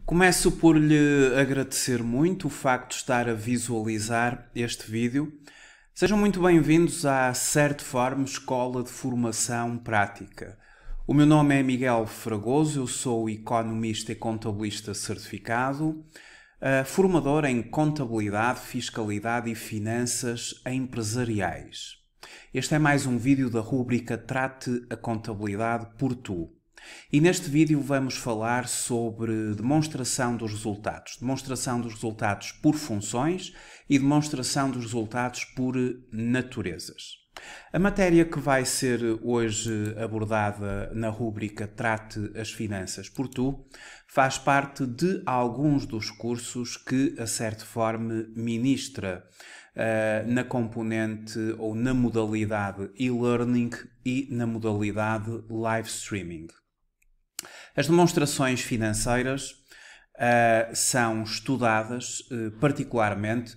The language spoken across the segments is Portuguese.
Começo por lhe agradecer muito o facto de estar a visualizar este vídeo. Sejam muito bem-vindos à Certform Escola de Formação Prática. O meu nome é Miguel Fragoso, eu sou economista e contabilista certificado, formador em contabilidade, fiscalidade e finanças empresariais. Este é mais um vídeo da rúbrica Trate a Contabilidade por Tu. E neste vídeo vamos falar sobre demonstração dos resultados por funções e demonstração dos resultados por naturezas. A matéria que vai ser hoje abordada na rúbrica Trate as Finanças por Tu faz parte de alguns dos cursos que a Certform ministra na componente ou na modalidade e-learning e na modalidade live streaming. As demonstrações financeiras são estudadas particularmente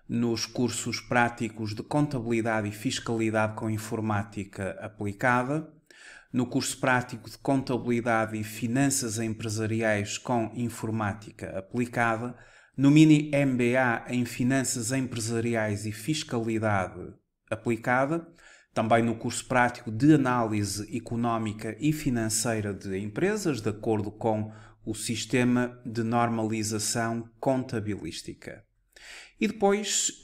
nos cursos práticos de Contabilidade e Fiscalidade com Informática Aplicada, no curso prático de Contabilidade e Finanças Empresariais com Informática Aplicada, no Mini MBA em Finanças Empresariais e Fiscalidade Aplicada, também no curso prático de Análise Económica e Financeira de Empresas, de acordo com o Sistema de Normalização Contabilística. E depois,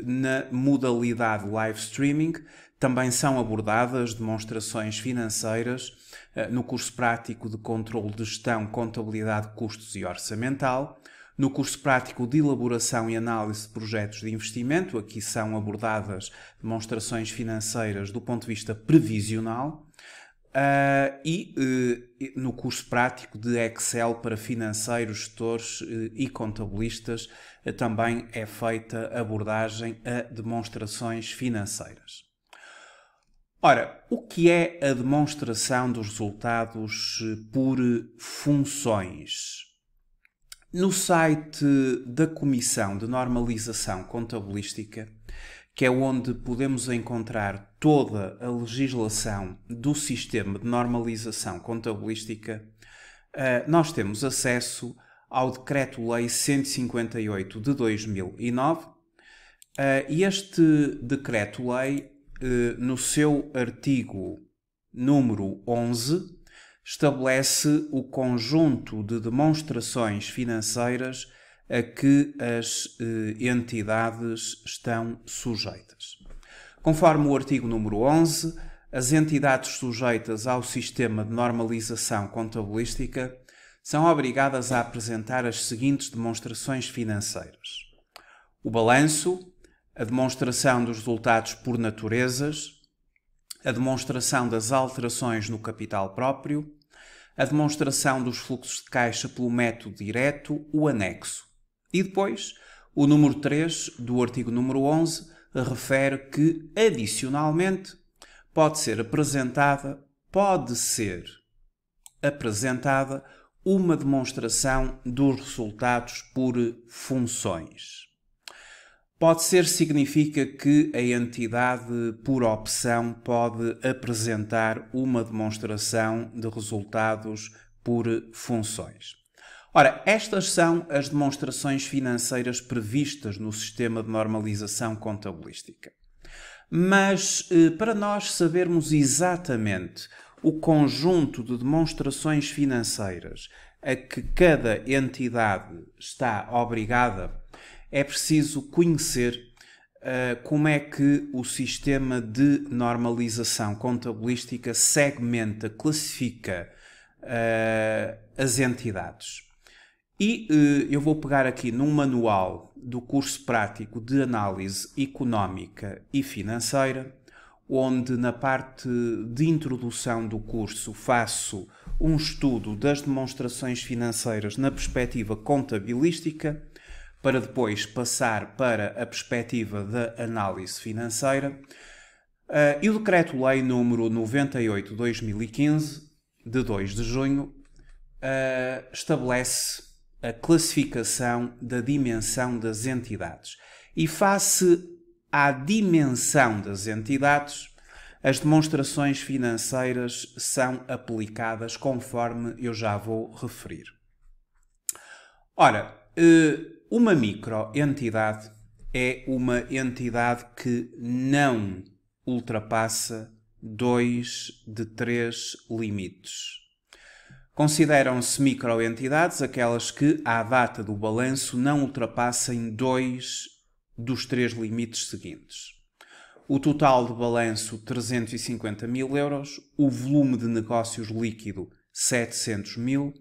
na modalidade live streaming, também são abordadas demonstrações financeiras no curso prático de Controle de Gestão, Contabilidade, Custos e Orçamental, no curso prático de Elaboração e Análise de Projetos de Investimento, aqui são abordadas demonstrações financeiras do ponto de vista previsional, e no curso prático de Excel para financeiros, gestores e contabilistas também é feita abordagem a demonstrações financeiras. Ora, o que é a demonstração dos resultados por funções? No site da Comissão de Normalização Contabilística, que é onde podemos encontrar toda a legislação do Sistema de Normalização Contabilística, nós temos acesso ao Decreto-Lei 158 de 2009. E este Decreto-Lei, no seu artigo número 11, estabelece o conjunto de demonstrações financeiras a que as entidades estão sujeitas. Conforme o artigo número 11, as entidades sujeitas ao Sistema de Normalização Contabilística são obrigadas a apresentar as seguintes demonstrações financeiras: o balanço, a demonstração dos resultados por naturezas, a demonstração das alterações no capital próprio, a demonstração dos fluxos de caixa pelo método direto, o anexo. E depois, o número 3 do artigo número 11 refere que, adicionalmente, pode ser apresentada uma demonstração dos resultados por funções. Pode ser significa que a entidade, por opção, pode apresentar uma demonstração de resultados por funções. Ora, estas são as demonstrações financeiras previstas no Sistema de Normalização Contabilística. Mas, para nós sabermos exatamente o conjunto de demonstrações financeiras a que cada entidade está obrigada, é preciso conhecer como é que o sistema de normalização contabilística segmenta, classifica as entidades. E eu vou pegar aqui num manual do curso prático de Análise Económica e Financeira, onde na parte de introdução do curso faço um estudo das demonstrações financeiras na perspectiva contabilística, para depois passar para a perspectiva da análise financeira. E o Decreto-Lei número 98 de 2015, de 2 de junho, estabelece a classificação da dimensão das entidades. E face à dimensão das entidades, as demonstrações financeiras são aplicadas conforme eu já vou referir. Ora, uma microentidade é uma entidade que não ultrapassa 2 de 3 limites. Consideram-se microentidades aquelas que, à data do balanço, não ultrapassem 2 dos 3 limites seguintes. O total de balanço, 350 mil euros, o volume de negócios líquido, 700 mil,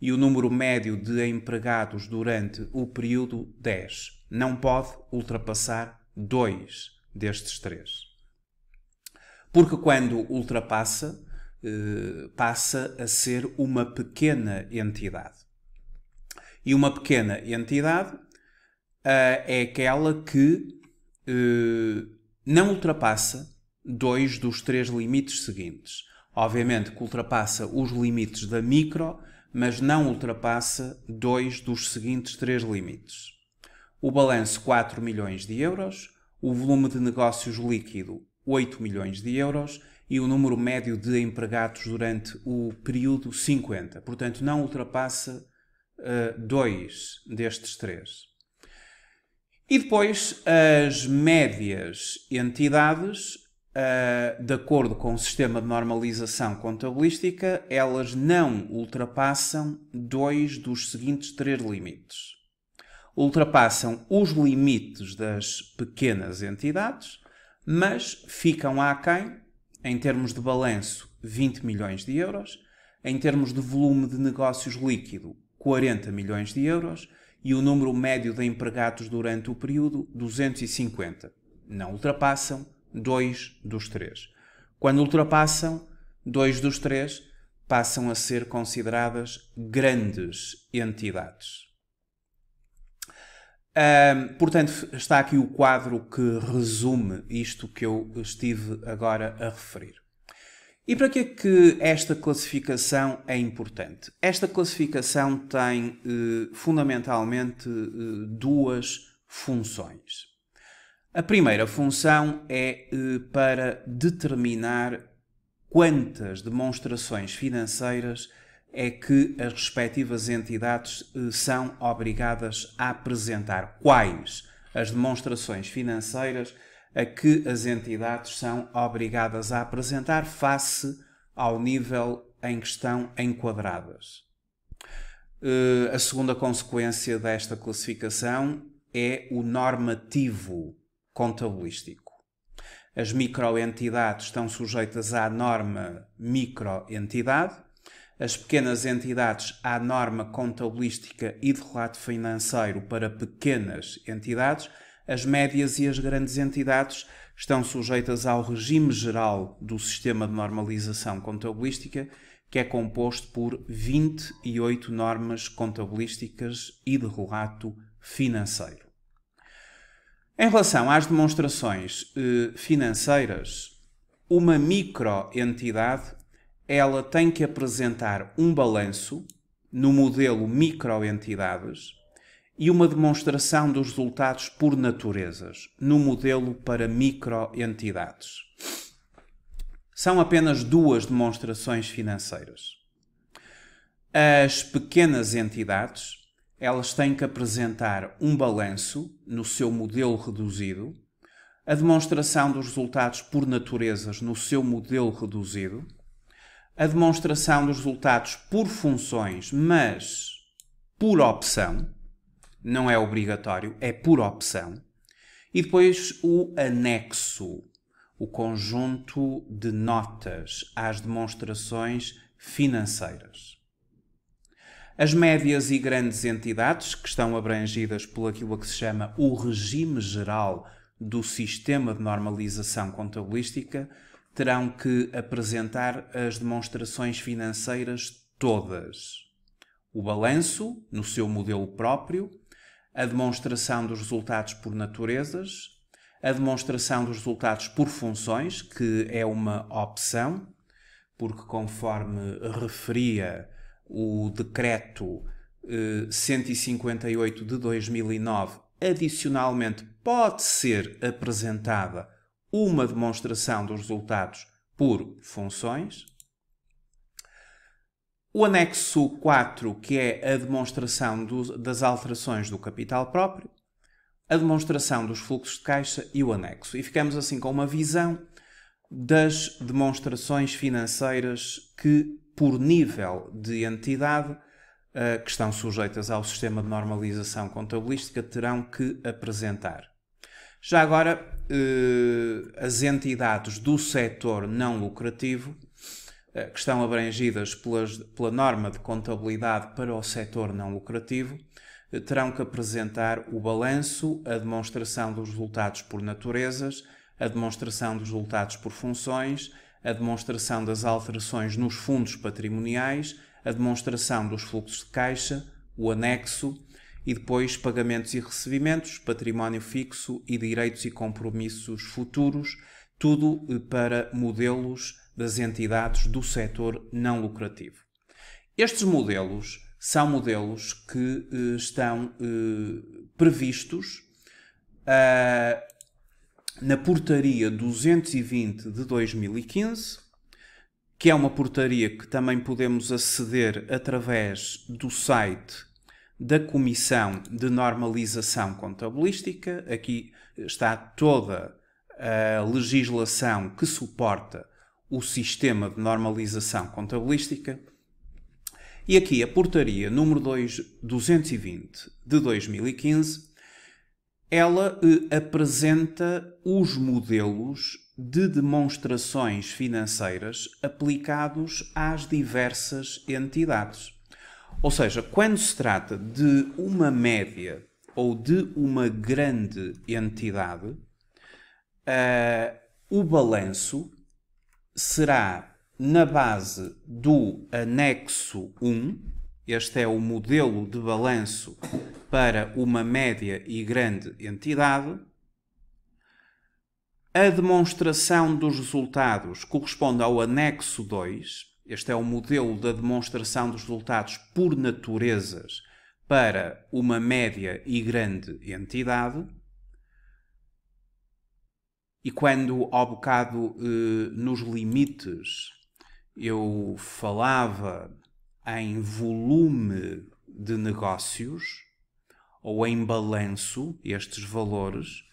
e o número médio de empregados durante o período, 10. Não pode ultrapassar 2 destes 3. Porque quando ultrapassa, passa a ser uma pequena entidade. E uma pequena entidade é aquela que não ultrapassa 2 dos 3 limites seguintes. Obviamente que ultrapassa os limites da micro, mas não ultrapassa 2 dos seguintes 3 limites. O balanço, 4 milhões de euros, o volume de negócios líquido, 8 milhões de euros e o número médio de empregados durante o período, 50. Portanto, não ultrapassa 2 destes 3. E depois, as médias entidades, de acordo com o sistema de normalização contabilística, elas não ultrapassam 2 dos seguintes 3 limites. Ultrapassam os limites das pequenas entidades, mas ficam aquém, em termos de balanço, 20 milhões de euros, em termos de volume de negócios líquido, 40 milhões de euros, e o número médio de empregados durante o período, 250. Não ultrapassam 2 dos 3. Quando ultrapassam 2 dos 3, passam a ser consideradas grandes entidades. Portanto, está aqui o quadro que resume isto que eu estive agora a referir. E para que é que esta classificação é importante? Esta classificação tem fundamentalmente duas funções. A primeira função é para determinar quantas demonstrações financeiras é que as respectivas entidades são obrigadas a apresentar. Quais as demonstrações financeiras a que as entidades são obrigadas a apresentar face ao nível em que estão enquadradas. A segunda consequência desta classificação é o normativo contabilístico. As microentidades estão sujeitas à norma microentidade, as pequenas entidades à norma contabilística e de relato financeiro para pequenas entidades, as médias e as grandes entidades estão sujeitas ao regime geral do sistema de normalização contabilística, que é composto por 28 normas contabilísticas e de relato financeiro. Em relação às demonstrações financeiras, uma microentidade ela tem que apresentar um balanço no modelo microentidades e uma demonstração dos resultados por naturezas, no modelo para microentidades. São apenas duas demonstrações financeiras. As pequenas entidades, elas têm que apresentar um balanço no seu modelo reduzido, a demonstração dos resultados por naturezas no seu modelo reduzido, a demonstração dos resultados por funções, mas por opção, não é obrigatório, é por opção. E depois o anexo, o conjunto de notas às demonstrações financeiras. As médias e grandes entidades, que estão abrangidas por aquilo que se chama o regime geral do sistema de normalização contabilística, terão que apresentar as demonstrações financeiras todas. O balanço, no seu modelo próprio, a demonstração dos resultados por naturezas, a demonstração dos resultados por funções, que é uma opção, porque conforme referia o decreto 158 de 2009, adicionalmente pode ser apresentada uma demonstração dos resultados por funções. O anexo 4, que é a demonstração das alterações do capital próprio, a demonstração dos fluxos de caixa e o anexo. E ficamos assim com uma visão das demonstrações financeiras que, por nível de entidade, que estão sujeitas ao sistema de normalização contabilística, terão que apresentar. Já agora, as entidades do setor não lucrativo, que estão abrangidas pela norma de contabilidade para o setor não lucrativo, terão que apresentar o balanço, a demonstração dos resultados por naturezas, a demonstração dos resultados por funções, a demonstração das alterações nos fundos patrimoniais, a demonstração dos fluxos de caixa, o anexo e depois pagamentos e recebimentos, património fixo e direitos e compromissos futuros, tudo para modelos das entidades do setor não lucrativo. Estes modelos são modelos que estão previstos na Portaria 220 de 2015, que é uma portaria que também podemos aceder através do site da Comissão de Normalização Contabilística. Aqui está toda a legislação que suporta o sistema de normalização contabilística. E aqui a portaria número 220 de 2015, ela apresenta os modelos de demonstrações financeiras aplicados às diversas entidades. Ou seja, quando se trata de uma média ou de uma grande entidade, o balanço será na base do anexo 1, este é o modelo de balanço para uma média e grande entidade. A demonstração dos resultados corresponde ao anexo 2, este é o modelo da demonstração dos resultados por naturezas para uma média e grande entidade. E quando, ao bocado, nos limites, eu falava em volume de negócios ou em balanço, estes valores,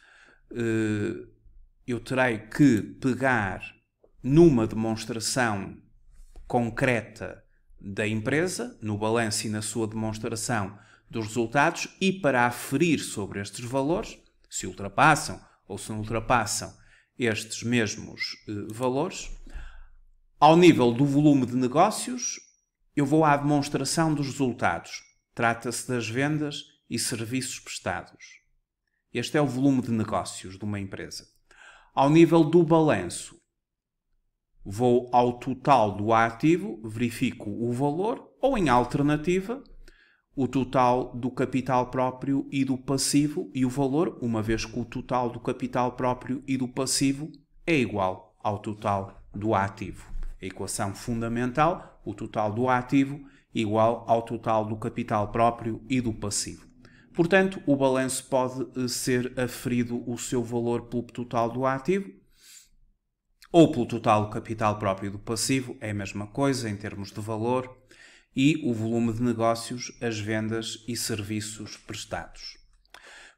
eu terei que pegar numa demonstração concreta da empresa, no balanço e na sua demonstração dos resultados, e para aferir sobre estes valores, se ultrapassam ou se não ultrapassam estes mesmos valores, ao nível do volume de negócios, eu vou à demonstração dos resultados. Trata-se das vendas e serviços prestados. Este é o volume de negócios de uma empresa. Ao nível do balanço, vou ao total do ativo, verifico o valor, ou em alternativa, o total do capital próprio e do passivo e o valor, uma vez que o total do capital próprio e do passivo é igual ao total do ativo. A equação fundamental, o total do ativo igual ao total do capital próprio e do passivo. Portanto, o balanço pode ser aferido o seu valor pelo total do ativo ou pelo total do capital próprio e do passivo, é a mesma coisa em termos de valor, e o volume de negócios, as vendas e serviços prestados.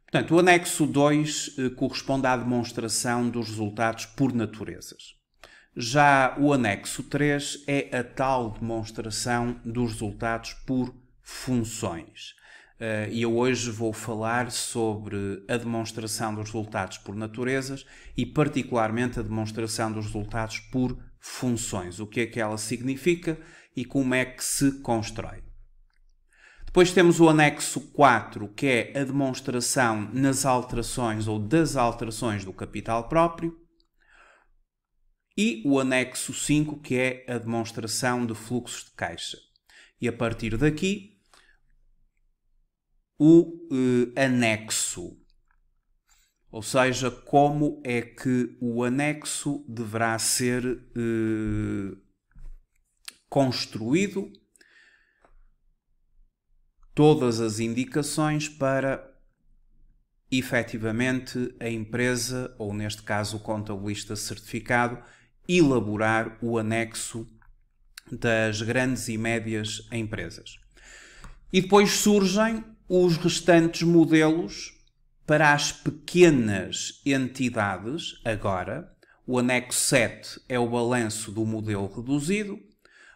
Portanto, o anexo 2 corresponde à demonstração dos resultados por naturezas. Já o anexo 3 é a tal demonstração dos resultados por funções. E eu hoje vou falar sobre a demonstração dos resultados por naturezas e particularmente a demonstração dos resultados por funções. O que é que ela significa e como é que se constrói. Depois temos o anexo 4, que é a demonstração nas alterações ou das alterações do capital próprio. E o anexo 5, que é a demonstração de fluxos de caixa. E a partir daqui, o anexo, ou seja, como é que o anexo deverá ser construído, todas as indicações para, efetivamente, a empresa, ou neste caso o contabilista certificado, elaborar o anexo das grandes e médias empresas. E depois surgem os restantes modelos para as pequenas entidades. Agora, o anexo 7 é o balanço do modelo reduzido,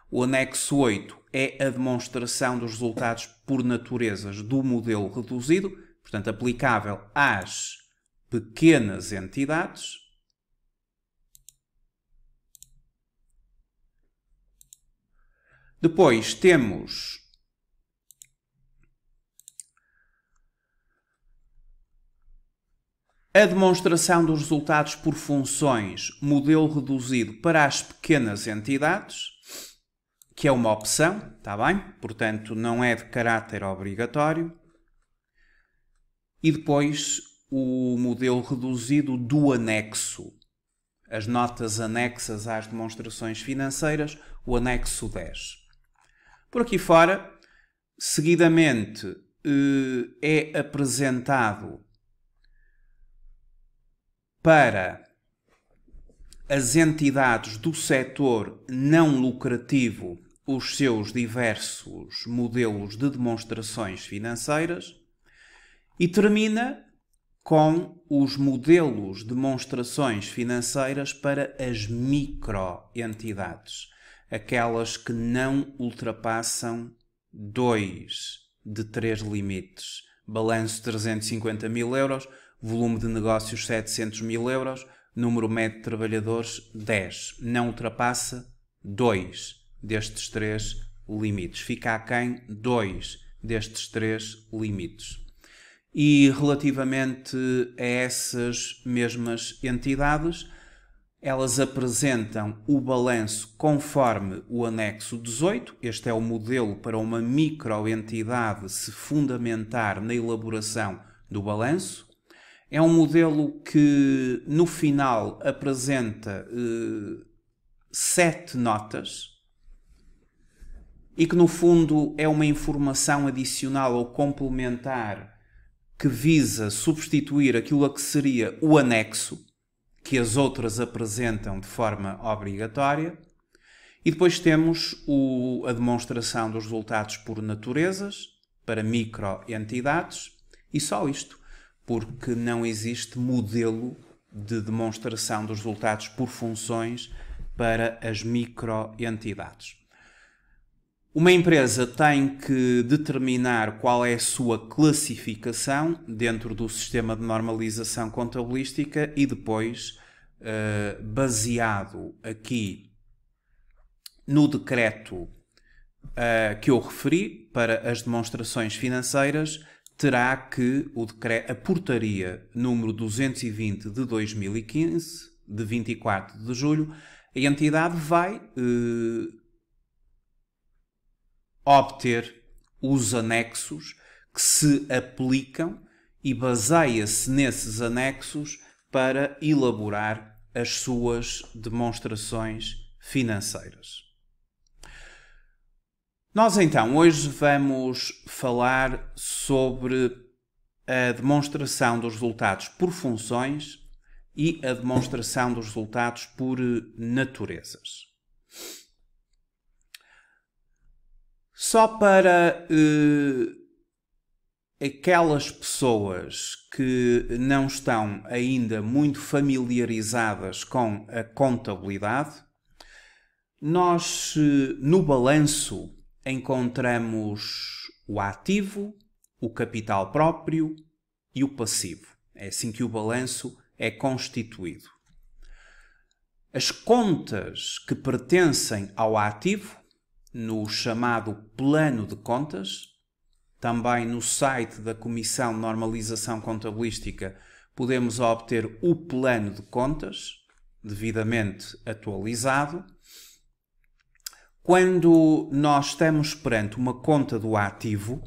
o anexo 8 é a demonstração dos resultados por naturezas do modelo reduzido, portanto, aplicável às pequenas entidades. Depois temos a demonstração dos resultados por funções, modelo reduzido para as pequenas entidades, que é uma opção, está bem? Portanto, não é de caráter obrigatório. E depois o modelo reduzido do anexo, as notas anexas às demonstrações financeiras, o anexo 10. Por aqui fora, seguidamente, é apresentado para as entidades do setor não lucrativo os seus diversos modelos de demonstrações financeiras e termina com os modelos de demonstrações financeiras para as microentidades, aquelas que não ultrapassam 2 de 3 limites. Balanço 350 mil euros, volume de negócios 700 mil euros, número médio de trabalhadores 10. Não ultrapassa 2 destes 3 limites. Fica aquém 2 destes 3 limites. E relativamente a essas mesmas entidades, elas apresentam o balanço conforme o anexo 18. Este é o modelo para uma microentidade se fundamentar na elaboração do balanço. É um modelo que no final apresenta 7 notas e que no fundo é uma informação adicional ou complementar que visa substituir aquilo a que seria o anexo, que as outras apresentam de forma obrigatória. E depois temos a demonstração dos resultados por naturezas, para microentidades, e só isto, porque não existe modelo de demonstração dos resultados por funções para as microentidades. Uma empresa tem que determinar qual é a sua classificação dentro do sistema de normalização contabilística e depois, baseado aqui no decreto que eu referi para as demonstrações financeiras, terá que a portaria número 220 de 2015, de 24 de julho, a entidade vai obter os anexos que se aplicam e baseia-se nesses anexos para elaborar as suas demonstrações financeiras. Nós então hoje vamos falar sobre a demonstração dos resultados por funções e a demonstração dos resultados por naturezas. Só para aquelas pessoas que não estão ainda muito familiarizadas com a contabilidade, nós no balanço encontramos o ativo, o capital próprio e o passivo. É assim que o balanço é constituído. As contas que pertencem ao ativo, no chamado plano de contas, também no site da Comissão de Normalização Contabilística podemos obter o plano de contas, devidamente atualizado. Quando nós estamos perante uma conta do ativo,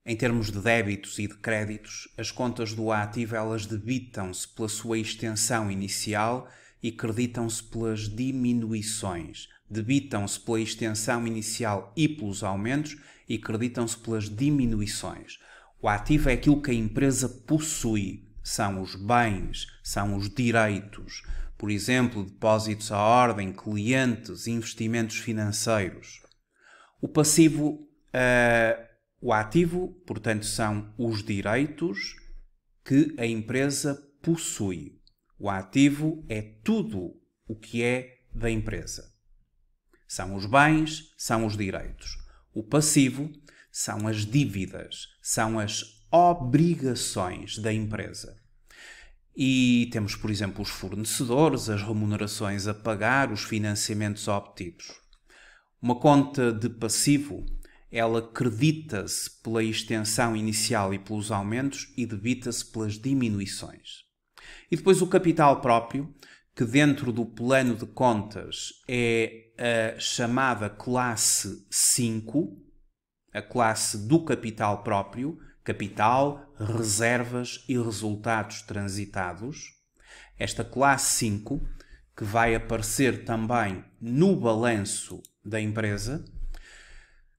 em termos de débitos e de créditos, as contas do ativo elas debitam-se pela sua extensão inicial e creditam-se pelas diminuições. Debitam-se pela extensão inicial e pelos aumentos e creditam-se pelas diminuições. O ativo é aquilo que a empresa possui, são os bens, são os direitos. por exemplo, depósitos à ordem, clientes, investimentos financeiros. O passivo, o ativo, portanto, são os direitos que a empresa possui. O ativo é tudo o que é da empresa. São os bens, são os direitos. O passivo são as dívidas, são as obrigações da empresa. E temos, por exemplo, os fornecedores, as remunerações a pagar, os financiamentos obtidos. Uma conta de passivo, ela credita-se pela extensão inicial e pelos aumentos e debita-se pelas diminuições. E depois o capital próprio, que dentro do plano de contas é a chamada classe 5, a classe do capital próprio, capital, reservas e resultados transitados. Esta classe 5, que vai aparecer também no balanço da empresa,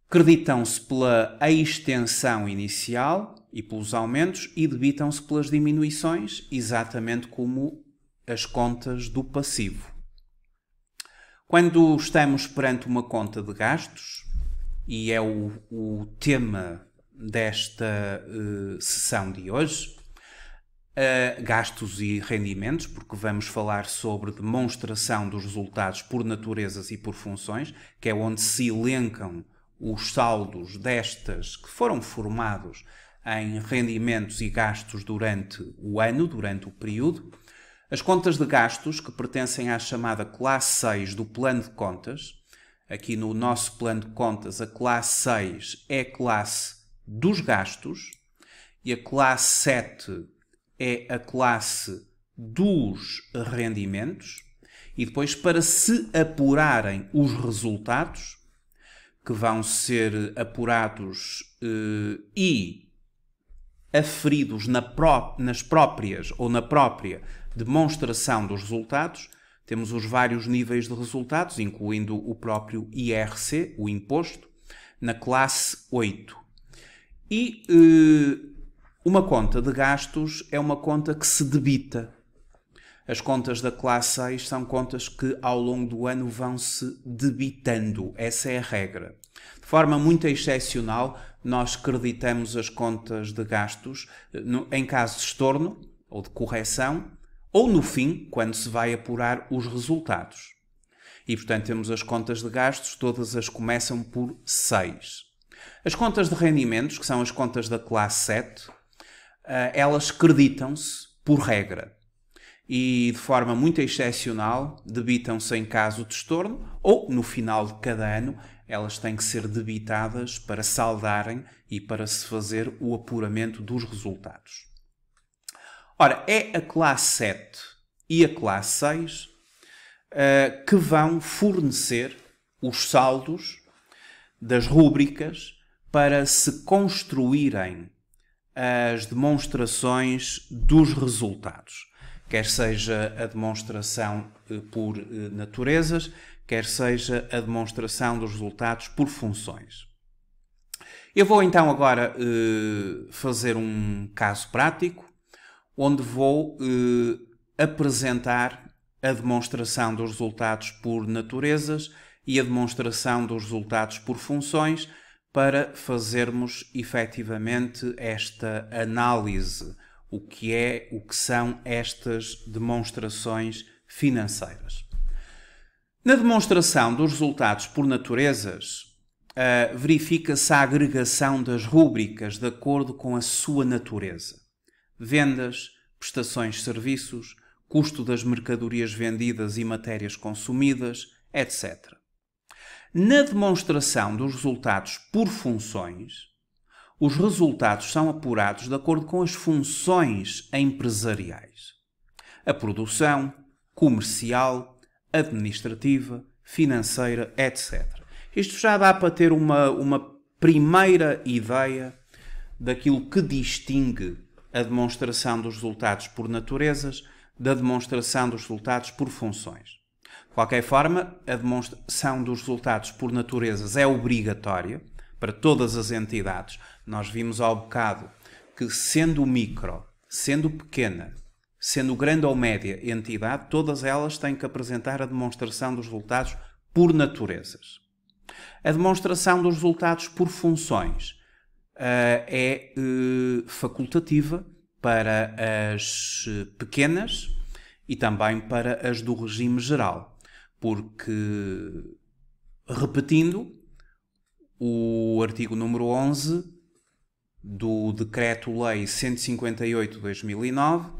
creditam-se pela extensão inicial e pelos aumentos e debitam-se pelas diminuições, exatamente como as contas do passivo. Quando estamos perante uma conta de gastos, e é o tema desta sessão de hoje, gastos e rendimentos, porque vamos falar sobre demonstração dos resultados por naturezas e por funções, que é onde se elencam os saldos destas que foram formados em rendimentos e gastos durante o ano, durante o período. As contas de gastos, que pertencem à chamada classe 6 do plano de contas. Aqui no nosso plano de contas, a classe 6 é a classe dos gastos e a classe 7 é a classe dos rendimentos. E depois, para se apurarem os resultados, que vão ser apurados e aferidos nas próprias ou na própria demonstração dos resultados, temos os vários níveis de resultados, incluindo o próprio IRC, o imposto, na classe 8. E uma conta de gastos é uma conta que se debita. As contas da classe 6 são contas que ao longo do ano vão se debitando. Essa é a regra. De forma muito excepcional, nós creditamos as contas de gastos em caso de estorno ou de correção, ou no fim, quando se vai apurar os resultados. E, portanto, temos as contas de gastos, todas as começam por 6. As contas de rendimentos, que são as contas da classe 7, elas creditam-se por regra. E, de forma muito excepcional, debitam-se em caso de estorno, ou, no final de cada ano, elas têm que ser debitadas para saldarem e para se fazer o apuramento dos resultados. Ora, é a classe 7 e a classe 6 que vão fornecer os saldos das rúbricas para se construírem as demonstrações dos resultados. Quer seja a demonstração por naturezas, quer seja a demonstração dos resultados por funções. Eu vou então agora fazer um caso prático, onde vou apresentar a demonstração dos resultados por naturezas e a demonstração dos resultados por funções para fazermos efetivamente esta análise, o que são estas demonstrações financeiras. Na demonstração dos resultados por naturezas, verifica-se a agregação das rúbricas de acordo com a sua natureza. Vendas, prestações de serviços, custo das mercadorias vendidas e matérias consumidas, etc. Na demonstração dos resultados por funções, os resultados são apurados de acordo com as funções empresariais. A produção, comercial, administrativa, financeira, etc. Isto já dá para ter uma primeira ideia daquilo que distingue a demonstração dos resultados por naturezas da demonstração dos resultados por funções. De qualquer forma, a demonstração dos resultados por naturezas é obrigatória para todas as entidades. Nós vimos ao bocado que, sendo micro, sendo pequena, sendo grande ou média entidade, todas elas têm que apresentar a demonstração dos resultados por naturezas. A demonstração dos resultados por funções é facultativa para as pequenas e também para as do regime geral, porque, repetindo, o artigo número 11 do Decreto-Lei 158 de 2009,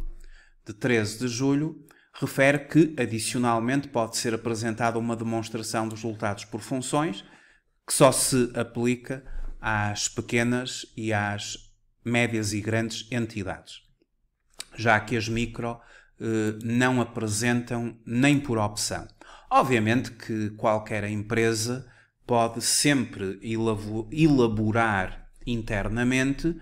de 13 de julho, refere que, adicionalmente, pode ser apresentada uma demonstração dos resultados por funções, que só se aplica às pequenas e às médias e grandes entidades, já que as micro não apresentam nem por opção. Obviamente que qualquer empresa pode sempre elaborar internamente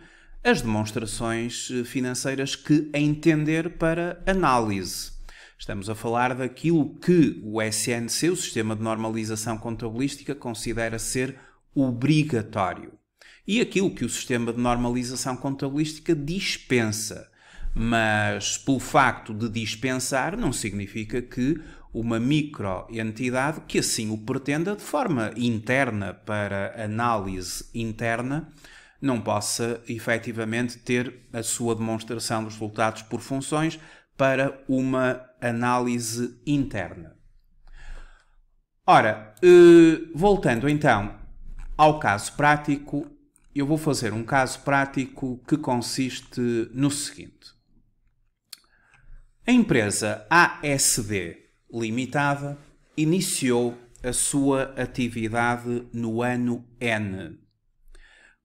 as demonstrações financeiras que entender para análise. Estamos a falar daquilo que o SNC, o Sistema de Normalização Contabilística, considera ser obrigatório. E aquilo que o Sistema de Normalização Contabilística dispensa. Mas, pelo facto de dispensar, não significa que uma microentidade que assim o pretenda de forma interna para análise interna não possa efetivamente ter a sua demonstração dos resultados por funções para uma análise interna. Ora, voltando então ao caso prático, eu vou fazer um caso prático que consiste no seguinte. A empresa ASD Limitada iniciou a sua atividade no ano N,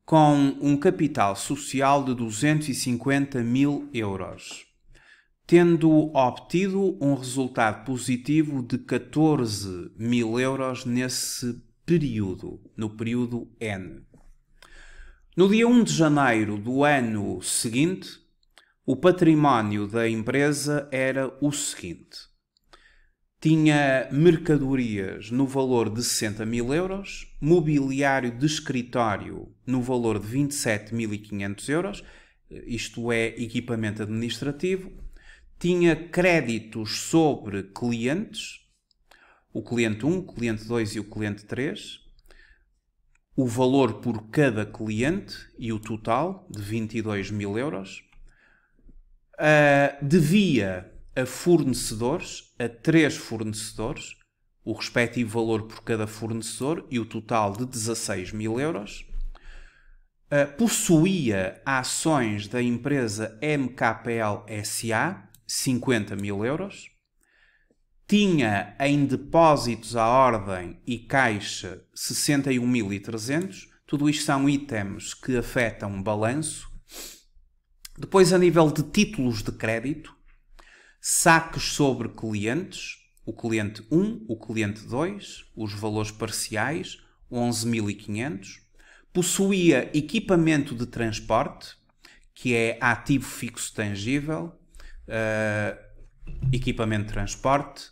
com um capital social de 250 mil euros, tendo obtido um resultado positivo de 14 mil euros nesse período, no período N. No dia 1 de janeiro do ano seguinte, o património da empresa era o seguinte. Tinha mercadorias no valor de 60 mil euros, mobiliário de escritório no valor de 27.500 euros, isto é, equipamento administrativo. Tinha créditos sobre clientes, o cliente 1, o cliente 2 e o cliente 3, o valor por cada cliente e o total de 22 mil euros. Devia a fornecedores, a 3 fornecedores, o respectivo valor por cada fornecedor e o total de 16 mil euros. Possuía ações da empresa MKPL SA, 50 mil euros. Tinha em depósitos à ordem e caixa 61.300. Tudo isto são itens que afetam balanço. Depois, a nível de títulos de crédito, saques sobre clientes, o cliente 1, o cliente 2, os valores parciais, 11.500. Possuía equipamento de transporte, que é ativo fixo tangível, equipamento de transporte,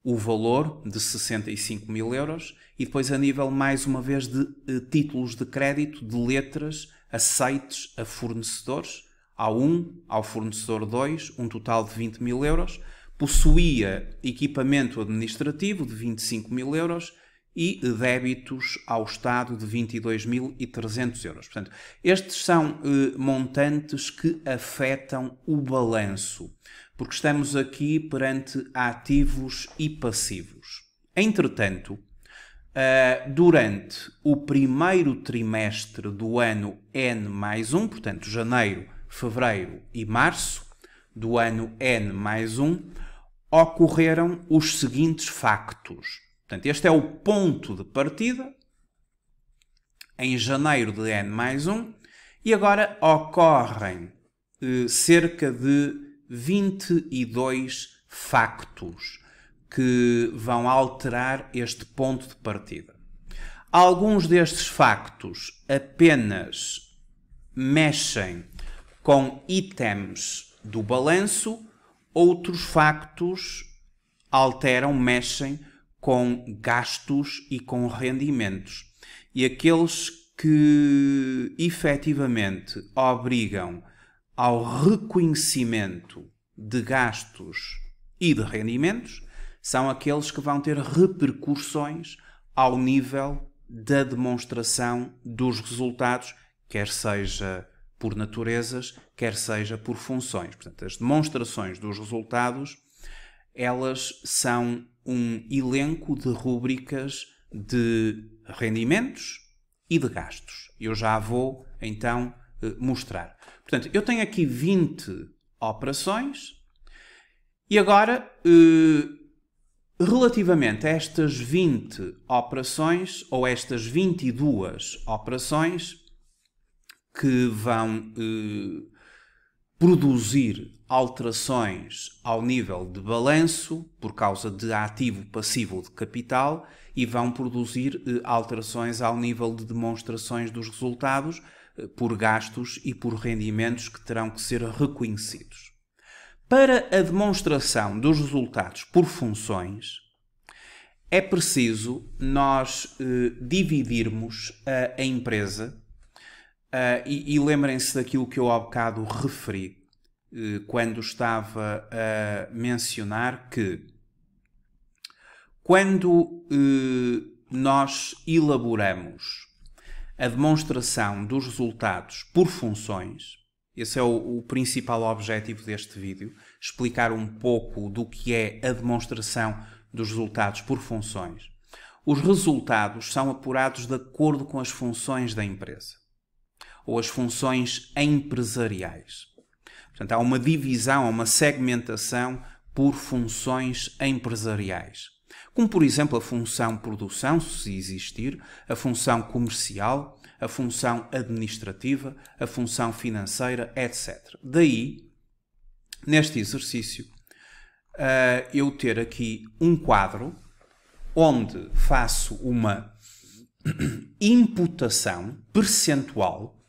o valor de 65 mil euros. E depois, a nível, mais uma vez, de títulos de crédito, de letras aceites a fornecedores, ao 1, ao fornecedor 2, um total de 20 mil euros. Possuía equipamento administrativo de 25 mil euros e débitos ao Estado de 22.300 euros. Portanto, estes são montantes que afetam o balanço, porque estamos aqui perante ativos e passivos. Entretanto, durante o primeiro trimestre do ano N+1, portanto, janeiro, fevereiro e março do ano N+1, ocorreram os seguintes factos. Portanto, este é o ponto de partida em janeiro de N+1 e agora ocorrem cerca de 22 factos que vão alterar este ponto de partida. Alguns destes factos apenas mexem com itens do balanço, outros factos alteram, mexem com gastos e com rendimentos. E aqueles que efetivamente obrigam ao reconhecimento de gastos e de rendimentos são aqueles que vão ter repercussões ao nível da demonstração dos resultados, quer seja por naturezas, quer seja por funções. Portanto, as demonstrações dos resultados, elas são um elenco de rúbricas de rendimentos e de gastos. Eu já vou, então, mostrar. Portanto, eu tenho aqui 20 operações e agora, relativamente a estas 20 operações, ou estas 22 operações que vão produzir alterações ao nível de balanço por causa de ativo-passivo de capital e vão produzir alterações ao nível de demonstrações dos resultados por gastos e por rendimentos que terão que ser reconhecidos. Para a demonstração dos resultados por funções, é preciso nós dividirmos a empresa e lembrem-se daquilo que eu há bocado referi quando estava a mencionar que quando nós elaboramos a demonstração dos resultados por funções, esse é o principal objetivo deste vídeo, explicar um pouco do que é a demonstração dos resultados por funções. Os resultados são apurados de acordo com as funções da empresa, ou as funções empresariais. Portanto, há uma divisão, há uma segmentação por funções empresariais. Como, por exemplo, a função produção, se existir, a função comercial, a função administrativa, a função financeira, etc. Daí, neste exercício, eu ter aqui um quadro onde faço uma imputação percentual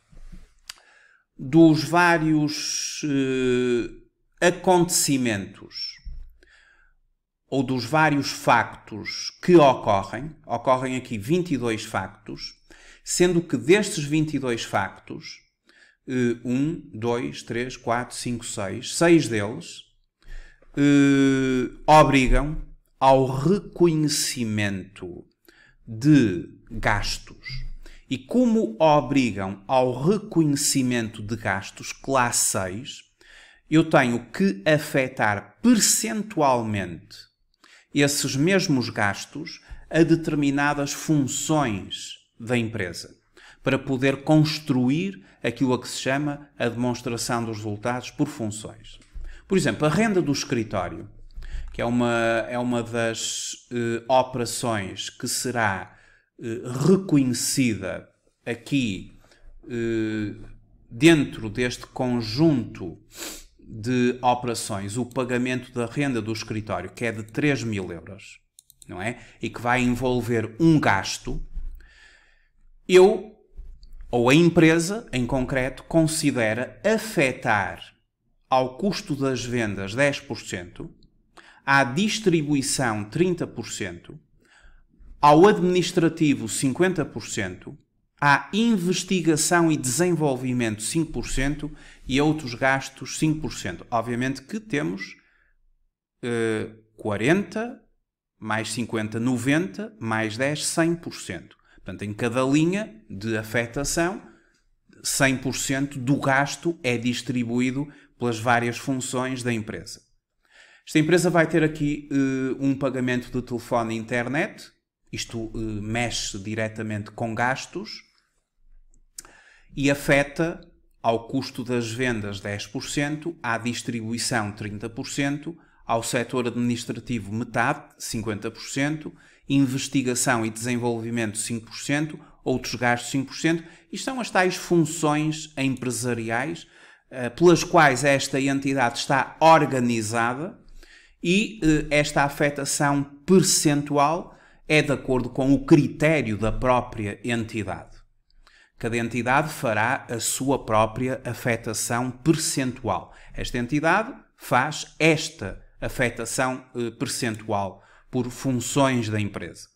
dos vários acontecimentos ou dos vários factos que ocorrem aqui 22 factos, sendo que destes 22 factos, 1, 2, 3, 4, 5, 6 deles obrigam ao reconhecimento de gastos. E como obrigam ao reconhecimento de gastos, classe 6, eu tenho que afetar percentualmente esses mesmos gastos a determinadas funções da empresa, para poder construir aquilo a que se chama a demonstração dos resultados por funções. Por exemplo, a renda do escritório, que é uma das operações que será reconhecida aqui dentro deste conjunto de operações, o pagamento da renda do escritório, que é de 3.000 euros, não é? E que vai envolver um gasto, eu, ou a empresa em concreto, considera afetar ao custo das vendas 10%, à distribuição 30%, ao administrativo 50%, à investigação e desenvolvimento 5% e a outros gastos 5%. Obviamente que temos 40, mais 50, 90, mais 10, 100%. Portanto, em cada linha de afetação, 100% do gasto é distribuído pelas várias funções da empresa. Esta empresa vai ter aqui um pagamento de telefone e internet. Isto mexe diretamente com gastos e afeta ao custo das vendas 10%, à distribuição 30%, ao setor administrativo metade, 50%, investigação e desenvolvimento 5%, outros gastos 5%. Isto são as tais funções empresariais pelas quais esta entidade está organizada e esta afetação percentual é de acordo com o critério da própria entidade. Cada entidade fará a sua própria afetação percentual. Esta entidade faz esta afetação percentual por funções da empresa.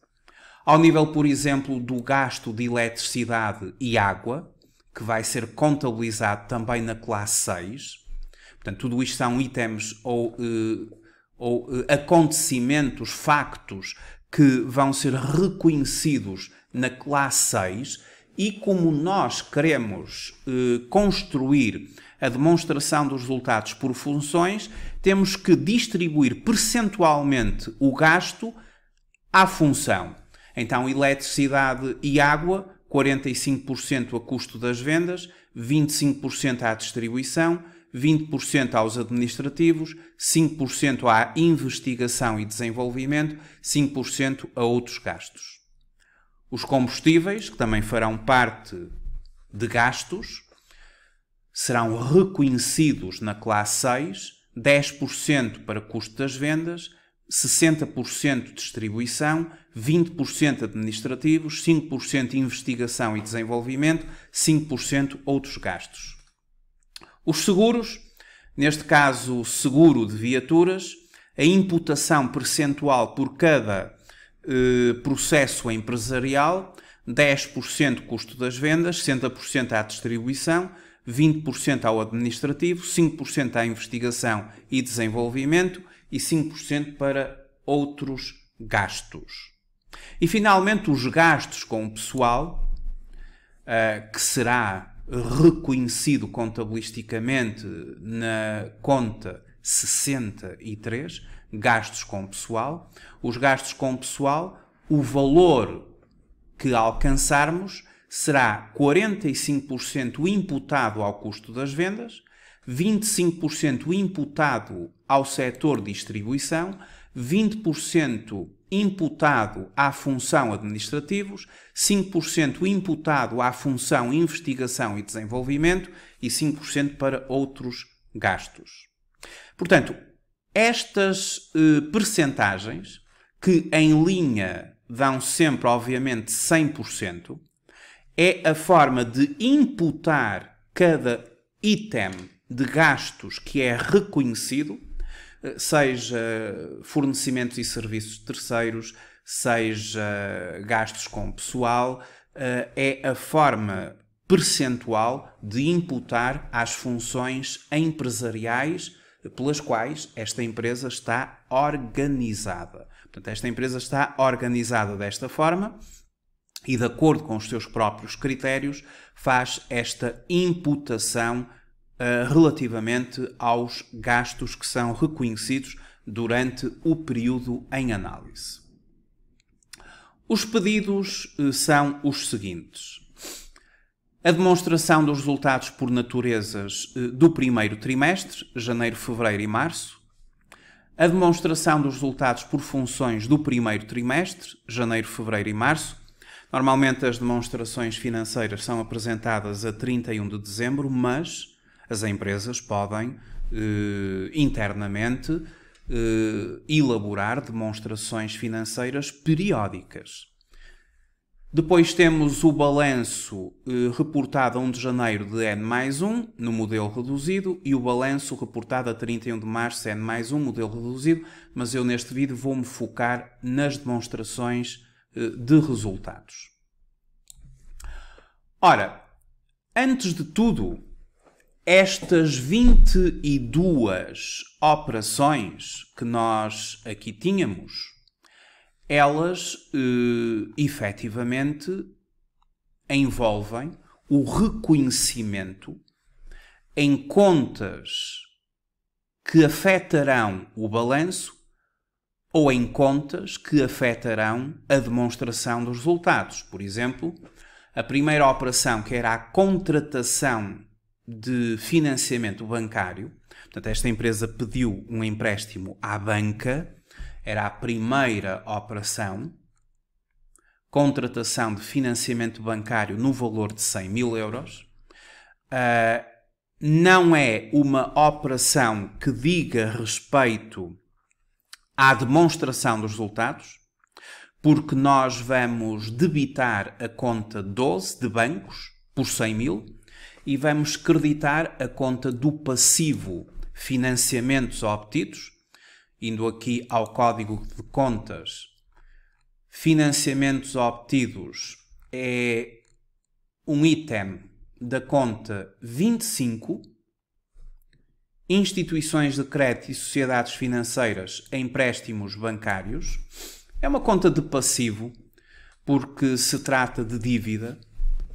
Ao nível, por exemplo, do gasto de eletricidade e água, que vai ser contabilizado também na classe 6, Portanto, tudo isto são itens ou acontecimentos, factos que vão ser reconhecidos na classe 6 e como nós queremos construir a demonstração dos resultados por funções, temos que distribuir percentualmente o gasto à função. Então, eletricidade e água, 45% a custo das vendas, 25% à distribuição, 20% aos administrativos, 5% à investigação e desenvolvimento, 5% a outros gastos. Os combustíveis, que também farão parte de gastos, serão reconhecidos na classe 6, 10% para custo das vendas, 60% distribuição, 20% administrativos, 5% investigação e desenvolvimento, 5% outros gastos. Os seguros, neste caso seguro de viaturas, a imputação percentual por cada processo empresarial, 10% custo das vendas, 60% à distribuição, 20% ao administrativo, 5% à investigação e desenvolvimento e 5% para outros gastos. E finalmente os gastos com o pessoal, que será reconhecido contabilisticamente na conta 63, gastos com pessoal. Os gastos com pessoal, o valor que alcançarmos será 45% imputado ao custo das vendas, 25% imputado ao setor de distribuição, 20% imputado à função administrativos, 5% imputado à função investigação e desenvolvimento e 5% para outros gastos. Portanto, estas percentagens, que em linha dão sempre, obviamente, 100%, é a forma de imputar cada item de gastos que é reconhecido, seja fornecimentos e serviços de terceiros, seja gastos com pessoal, é a forma percentual de imputar às funções empresariais pelas quais esta empresa está organizada. Portanto, esta empresa está organizada desta forma e, de acordo com os seus próprios critérios, faz esta imputação relativamente aos gastos que são reconhecidos durante o período em análise. Os pedidos são os seguintes. A demonstração dos resultados por naturezas do primeiro trimestre, janeiro, fevereiro e março. A demonstração dos resultados por funções do primeiro trimestre, janeiro, fevereiro e março. Normalmente as demonstrações financeiras são apresentadas a 31 de dezembro, mas as empresas podem internamente elaborar demonstrações financeiras periódicas. Depois temos o balanço reportado a 1 de janeiro de N+1 no modelo reduzido e o balanço reportado a 31 de março N+1 modelo reduzido, mas eu neste vídeo vou-me focar nas demonstrações de resultados. Ora, antes de tudo, estas 22 operações que nós aqui tínhamos, elas efetivamente envolvem o reconhecimento em contas que afetarão o balanço ou em contas que afetarão a demonstração dos resultados. Por exemplo, a primeira operação, que era a contratação de financiamento bancário, portanto, esta empresa pediu um empréstimo à banca, era a primeira operação, contratação de financiamento bancário no valor de 100 mil euros. Não é uma operação que diga respeito à demonstração dos resultados, porque nós vamos debitar a conta 12 de bancos por 100 mil e vamos creditar a conta do passivo financiamentos obtidos, indo aqui ao código de contas. Financiamentos obtidos é um item da conta 25 instituições de crédito e sociedades financeiras a empréstimos bancários. É uma conta de passivo, porque se trata de dívida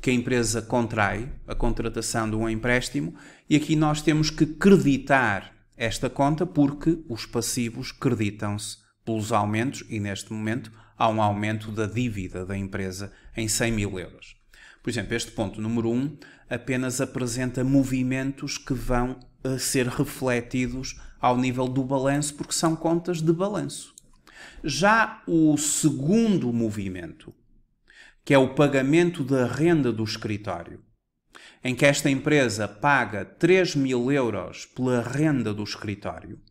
que a empresa contrai, a contratação de um empréstimo, e aqui nós temos que creditar esta conta porque os passivos creditam-se pelos aumentos e neste momento há um aumento da dívida da empresa em 100 mil euros. Por exemplo, este ponto número 1 apenas apresenta movimentos que vão a ser refletidos ao nível do balanço porque são contas de balanço. Já o segundo movimento, que é o pagamento da renda do escritório, em que esta empresa paga 3 mil euros pela renda do escritório,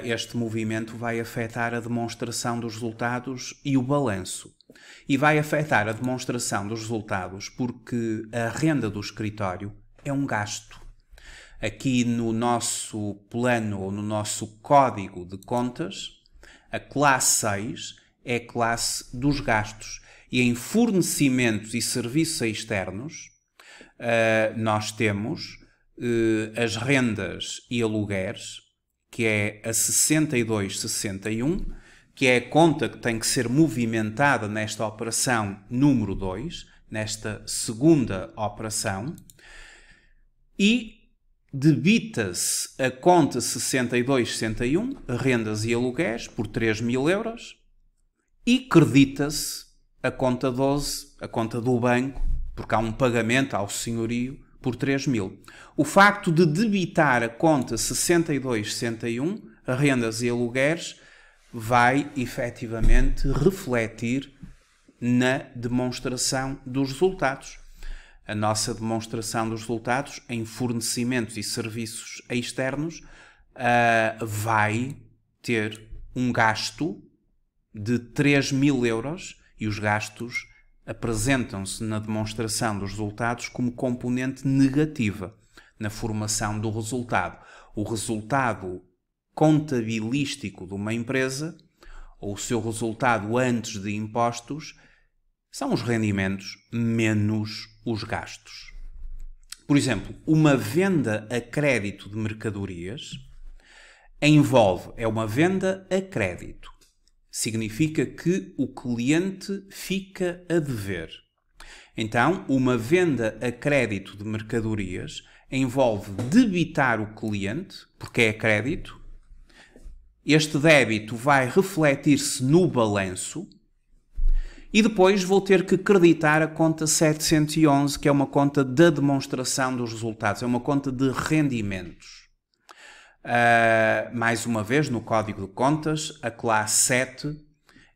este movimento vai afetar a demonstração dos resultados e o balanço. E vai afetar a demonstração dos resultados porque a renda do escritório é um gasto. Aqui no nosso plano ou no nosso código de contas, a classe 6 é a classe dos gastos. E em fornecimentos e serviços externos, nós temos as rendas e alugueres, que é a 6261, que é a conta que tem que ser movimentada nesta operação número 2, nesta segunda operação, e debita-se a conta 6261, rendas e aluguéis, por 3 mil euros, e credita-se a conta 12, a conta do banco, porque há um pagamento ao senhorio, por 3 mil. O facto de debitar a conta 6261, rendas e aluguéis, vai efetivamente refletir na demonstração dos resultados. A nossa demonstração dos resultados em fornecimentos e serviços externos vai ter um gasto de 3 mil euros e os gastos apresentam-se na demonstração dos resultados como componente negativa na formação do resultado. O resultado contabilístico de uma empresa, ou o seu resultado antes de impostos, são os rendimentos menos os gastos. Por exemplo, uma venda a crédito de mercadorias é uma venda a crédito. Significa que o cliente fica a dever. Então, uma venda a crédito de mercadorias envolve debitar o cliente, porque é crédito. Este débito vai refletir-se no balanço e depois vou ter que creditar a conta 711, que é uma conta da demonstração dos resultados, é uma conta de rendimentos. Mais uma vez, no código de contas, a classe 7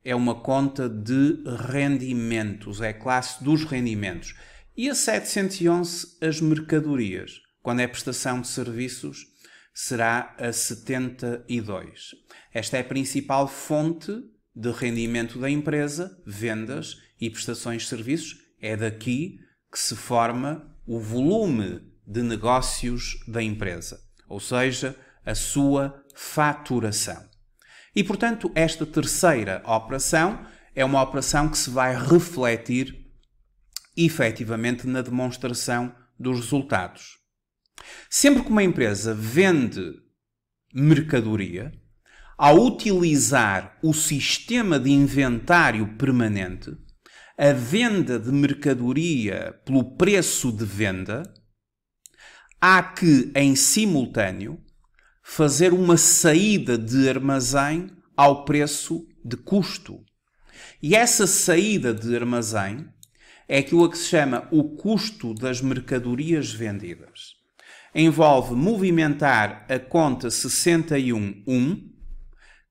é uma conta de rendimentos, é a classe dos rendimentos. E a 711, as mercadorias. Quando é prestação de serviços, será a 72. Esta é a principal fonte de rendimento da empresa, vendas e prestações de serviços. É daqui que se forma o volume de negócios da empresa, ou seja, a sua faturação. E, portanto, esta terceira operação é uma operação que se vai refletir efetivamente na demonstração dos resultados. Sempre que uma empresa vende mercadoria, ao utilizar o sistema de inventário permanente, a venda de mercadoria pelo preço de venda, há que, em simultâneo, fazer uma saída de armazém ao preço de custo. E essa saída de armazém é aquilo a que se chama o custo das mercadorias vendidas. Envolve movimentar a conta 61.1,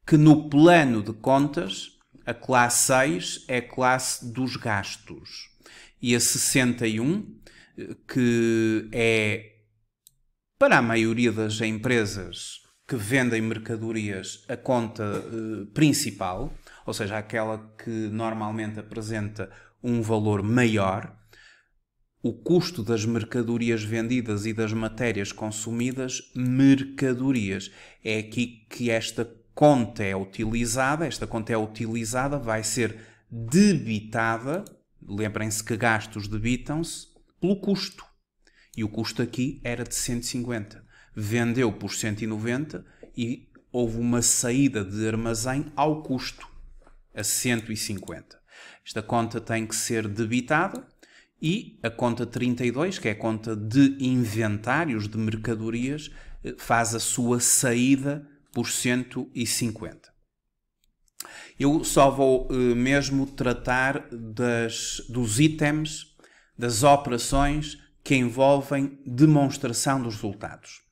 que no plano de contas, a classe 6 é a classe dos gastos. E a 61, que é para a maioria das empresas que vendem mercadorias a conta principal, ou seja, aquela que normalmente apresenta um valor maior, o custo das mercadorias vendidas e das matérias consumidas, mercadorias. É aqui que esta conta é utilizada, vai ser debitada, lembrem-se que gastos debitam-se, pelo custo. E o custo aqui era de 150. vendeu por 190 e houve uma saída de armazém ao custo, a 150. Esta conta tem que ser debitada e a conta 32, que é a conta de inventários de mercadorias, faz a sua saída por 150. Eu só vou mesmo tratar dos itens, das operações que envolvem demonstração dos resultados.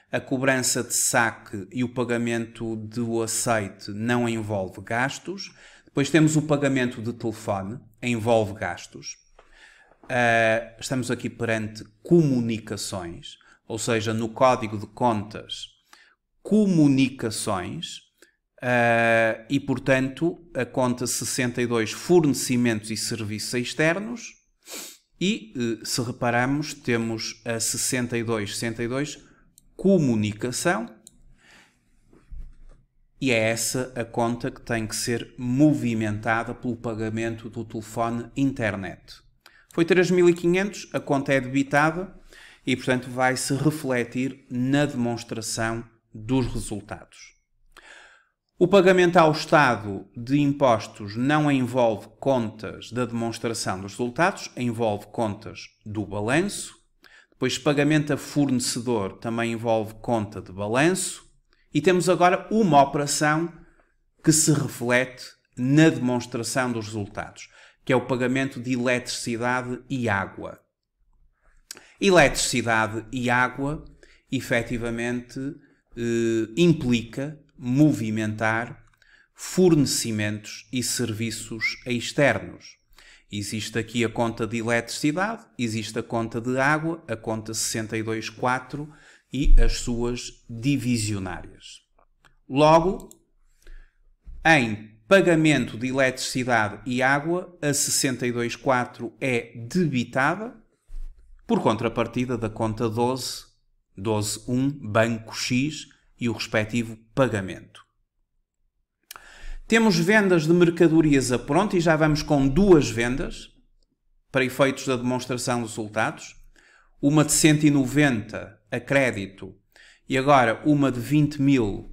A cobrança de saque e o pagamento do aceite não envolve gastos. Depois temos o pagamento de telefone, envolve gastos. Estamos aqui perante comunicações, ou seja, no código de contas, comunicações, e portanto a conta 62, fornecimentos e serviços externos, e se repararmos temos a 62, comunicação, e é essa a conta que tem que ser movimentada pelo pagamento do telefone internet. Foi 3.500, a conta é debitada e, portanto, vai-se refletir na demonstração dos resultados. O pagamento ao Estado de impostos não envolve contas da demonstração dos resultados, envolve contas do balanço. Depois, pagamento a fornecedor também envolve conta de balanço. E temos agora uma operação que se reflete na demonstração dos resultados, que é o pagamento de eletricidade e água. Eletricidade e água, efetivamente, implica movimentar fornecimentos e serviços externos. Existe aqui a conta de eletricidade, existe a conta de água, a conta 62.4 e as suas divisionárias. Logo, em pagamento de eletricidade e água, a 62.4 é debitada por contrapartida da conta 12.1, Banco X e o respectivo pagamento. Temos vendas de mercadorias a pronto e já vamos com duas vendas para efeitos da demonstração dos resultados. Uma de 190 a crédito e agora uma de 20.000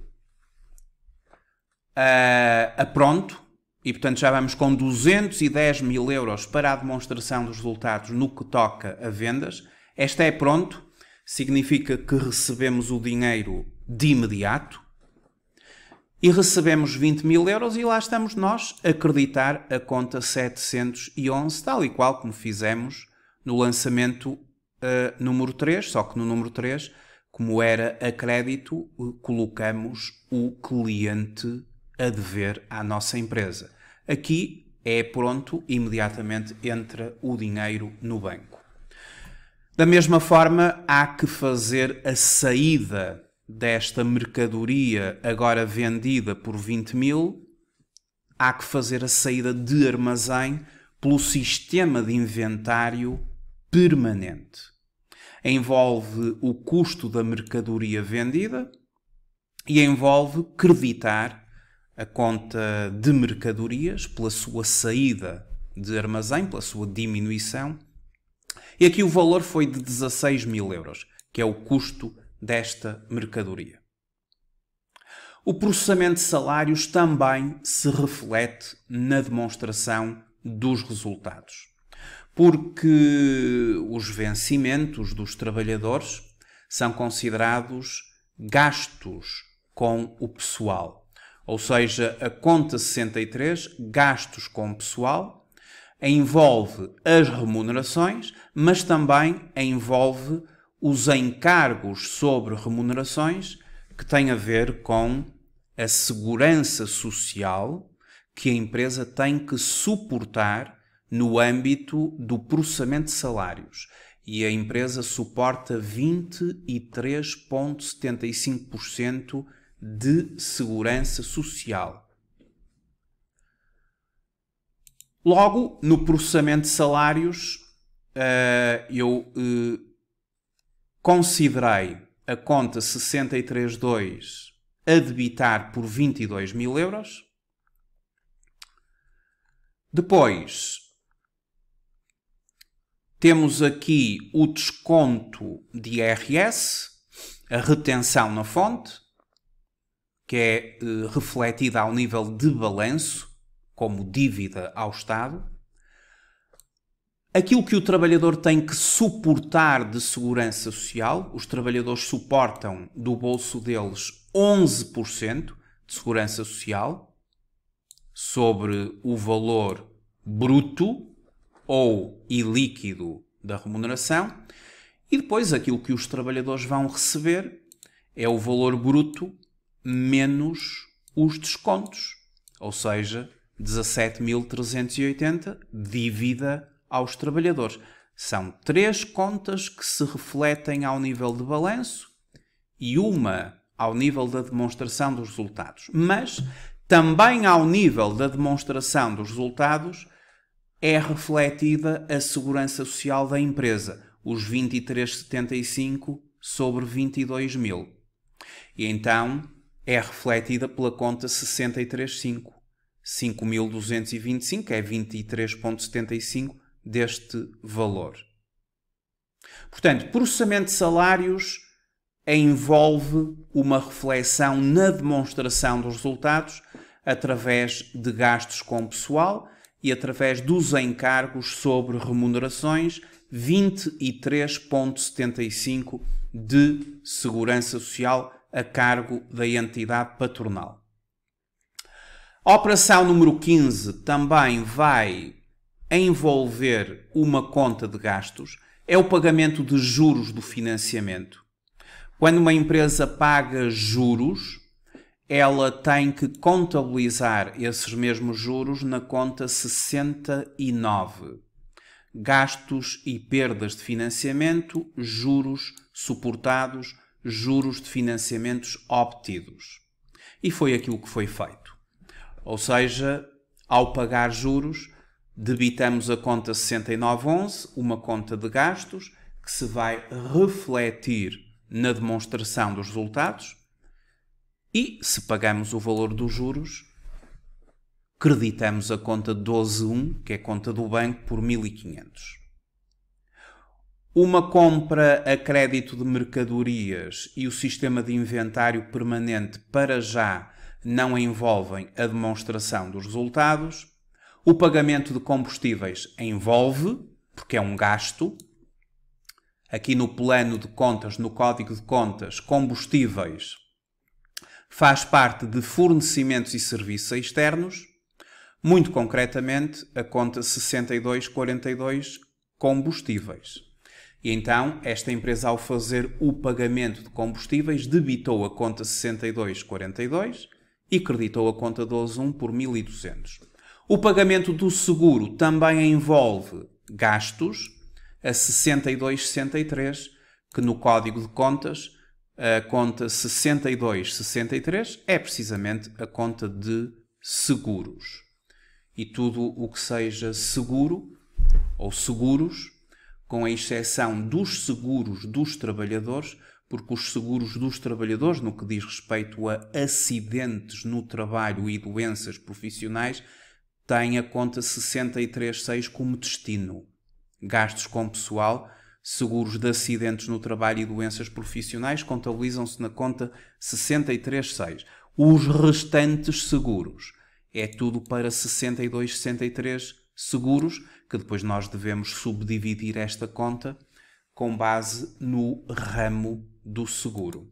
a pronto. E, portanto, já vamos com 210.000 euros para a demonstração dos resultados no que toca a vendas. Esta é pronto, significa que recebemos o dinheiro de imediato. E recebemos 20.000 euros e lá estamos nós a acreditar a conta 711, tal e qual como fizemos no lançamento número 3, só que no número 3, como era a crédito, colocamos o cliente a dever à nossa empresa. Aqui é pronto, imediatamente entra o dinheiro no banco. Da mesma forma, há que fazer a saída desta mercadoria agora vendida por 20.000, há que fazer a saída de armazém pelo sistema de inventário permanente. Envolve o custo da mercadoria vendida e envolve creditar a conta de mercadorias pela sua saída de armazém, pela sua diminuição. E aqui o valor foi de 16.000 euros, que é o custo desta mercadoria. O processamento de salários também se reflete na demonstração dos resultados, porque os vencimentos dos trabalhadores são considerados gastos com o pessoal. Ou seja, a conta 63, gastos com o pessoal, envolve as remunerações, mas também envolve os encargos sobre remunerações que têm a ver com a segurança social que a empresa tem que suportar no âmbito do processamento de salários. E a empresa suporta 23,75% de segurança social. Logo, no processamento de salários, eu considerei a conta 63.2 a debitar por 22.000 euros. Depois, temos aqui o desconto de IRS a retenção na fonte, que é refletida ao nível de balanço, como dívida ao Estado. Aquilo que o trabalhador tem que suportar de segurança social, os trabalhadores suportam do bolso deles 11% de segurança social sobre o valor bruto ou ilíquido da remuneração, e depois aquilo que os trabalhadores vão receber é o valor bruto menos os descontos, ou seja, 17.380 dívida aos trabalhadores. São 3 contas que se refletem ao nível de balanço e uma ao nível da demonstração dos resultados. Mas também ao nível da demonstração dos resultados é refletida a segurança social da empresa, os 23,75 sobre 22.000. E então é refletida pela conta 63,5. 5.225 é 23,75 deste valor. Portanto, processamento de salários envolve uma reflexão na demonstração dos resultados através de gastos com pessoal e através dos encargos sobre remunerações, 23,75 de segurança social a cargo da entidade patronal. A operação número 15 também vai envolver uma conta de gastos. É o pagamento de juros do financiamento. Quando uma empresa paga juros, ela tem que contabilizar esses mesmos juros na conta 69. Gastos e perdas de financiamento, juros suportados, juros de financiamentos obtidos. E foi aquilo que foi feito. Ou seja, ao pagar juros, debitamos a conta 6911, uma conta de gastos, que se vai refletir na demonstração dos resultados, e se pagamos o valor dos juros, creditamos a conta 12.1, que é a conta do banco, por 1.500. Uma compra a crédito de mercadorias e o sistema de inventário permanente para já não envolvem a demonstração dos resultados. O pagamento de combustíveis envolve, porque é um gasto. Aqui no plano de contas, no código de contas, combustíveis faz parte de fornecimentos e serviços externos. Muito concretamente, a conta 6242 combustíveis. E então, esta empresa, ao fazer o pagamento de combustíveis, debitou a conta 6242 e creditou a conta 12.1 por 1.200. O pagamento do seguro também envolve gastos, a 6263, que no código de contas, a conta 6263 é precisamente a conta de seguros. E tudo o que seja seguro ou seguros, com a exceção dos seguros dos trabalhadores, porque os seguros dos trabalhadores, no que diz respeito a acidentes no trabalho e doenças profissionais, têm a conta 636 como destino. Gastos com pessoal, seguros de acidentes no trabalho e doenças profissionais contabilizam-se na conta 636. Os restantes seguros é tudo para 62, 63 seguros, que depois nós devemos subdividir esta conta com base no ramo do seguro.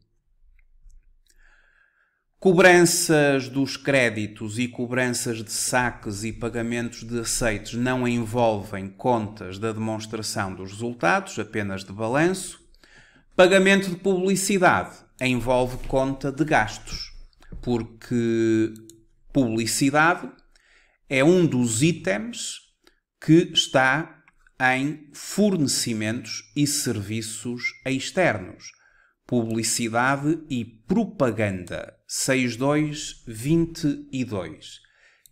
Cobranças dos créditos e cobranças de saques e pagamentos de aceites não envolvem contas da demonstração dos resultados, apenas de balanço. Pagamento de publicidade envolve conta de gastos, porque publicidade é um dos itens que está em fornecimentos e serviços externos. Publicidade e propaganda, 6222.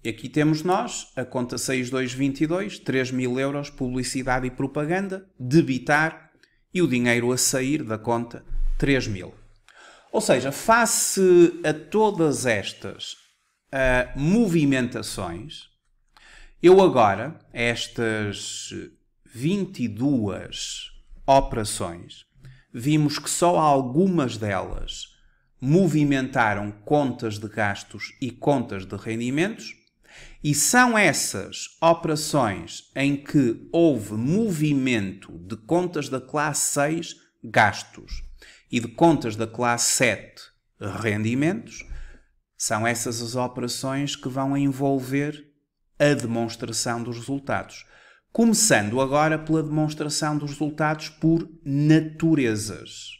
E aqui temos nós, a conta 6222, 3.000 euros, publicidade e propaganda, debitar, e o dinheiro a sair da conta, 3.000. Ou seja, face a todas estas movimentações, eu agora, estas 22 operações, vimos que só algumas delas movimentaram contas de gastos e contas de rendimentos, e são essas operações em que houve movimento de contas da classe 6, gastos, e de contas da classe 7, rendimentos, são essas as operações que vão envolver a demonstração dos resultados. Começando agora pela demonstração dos resultados por naturezas.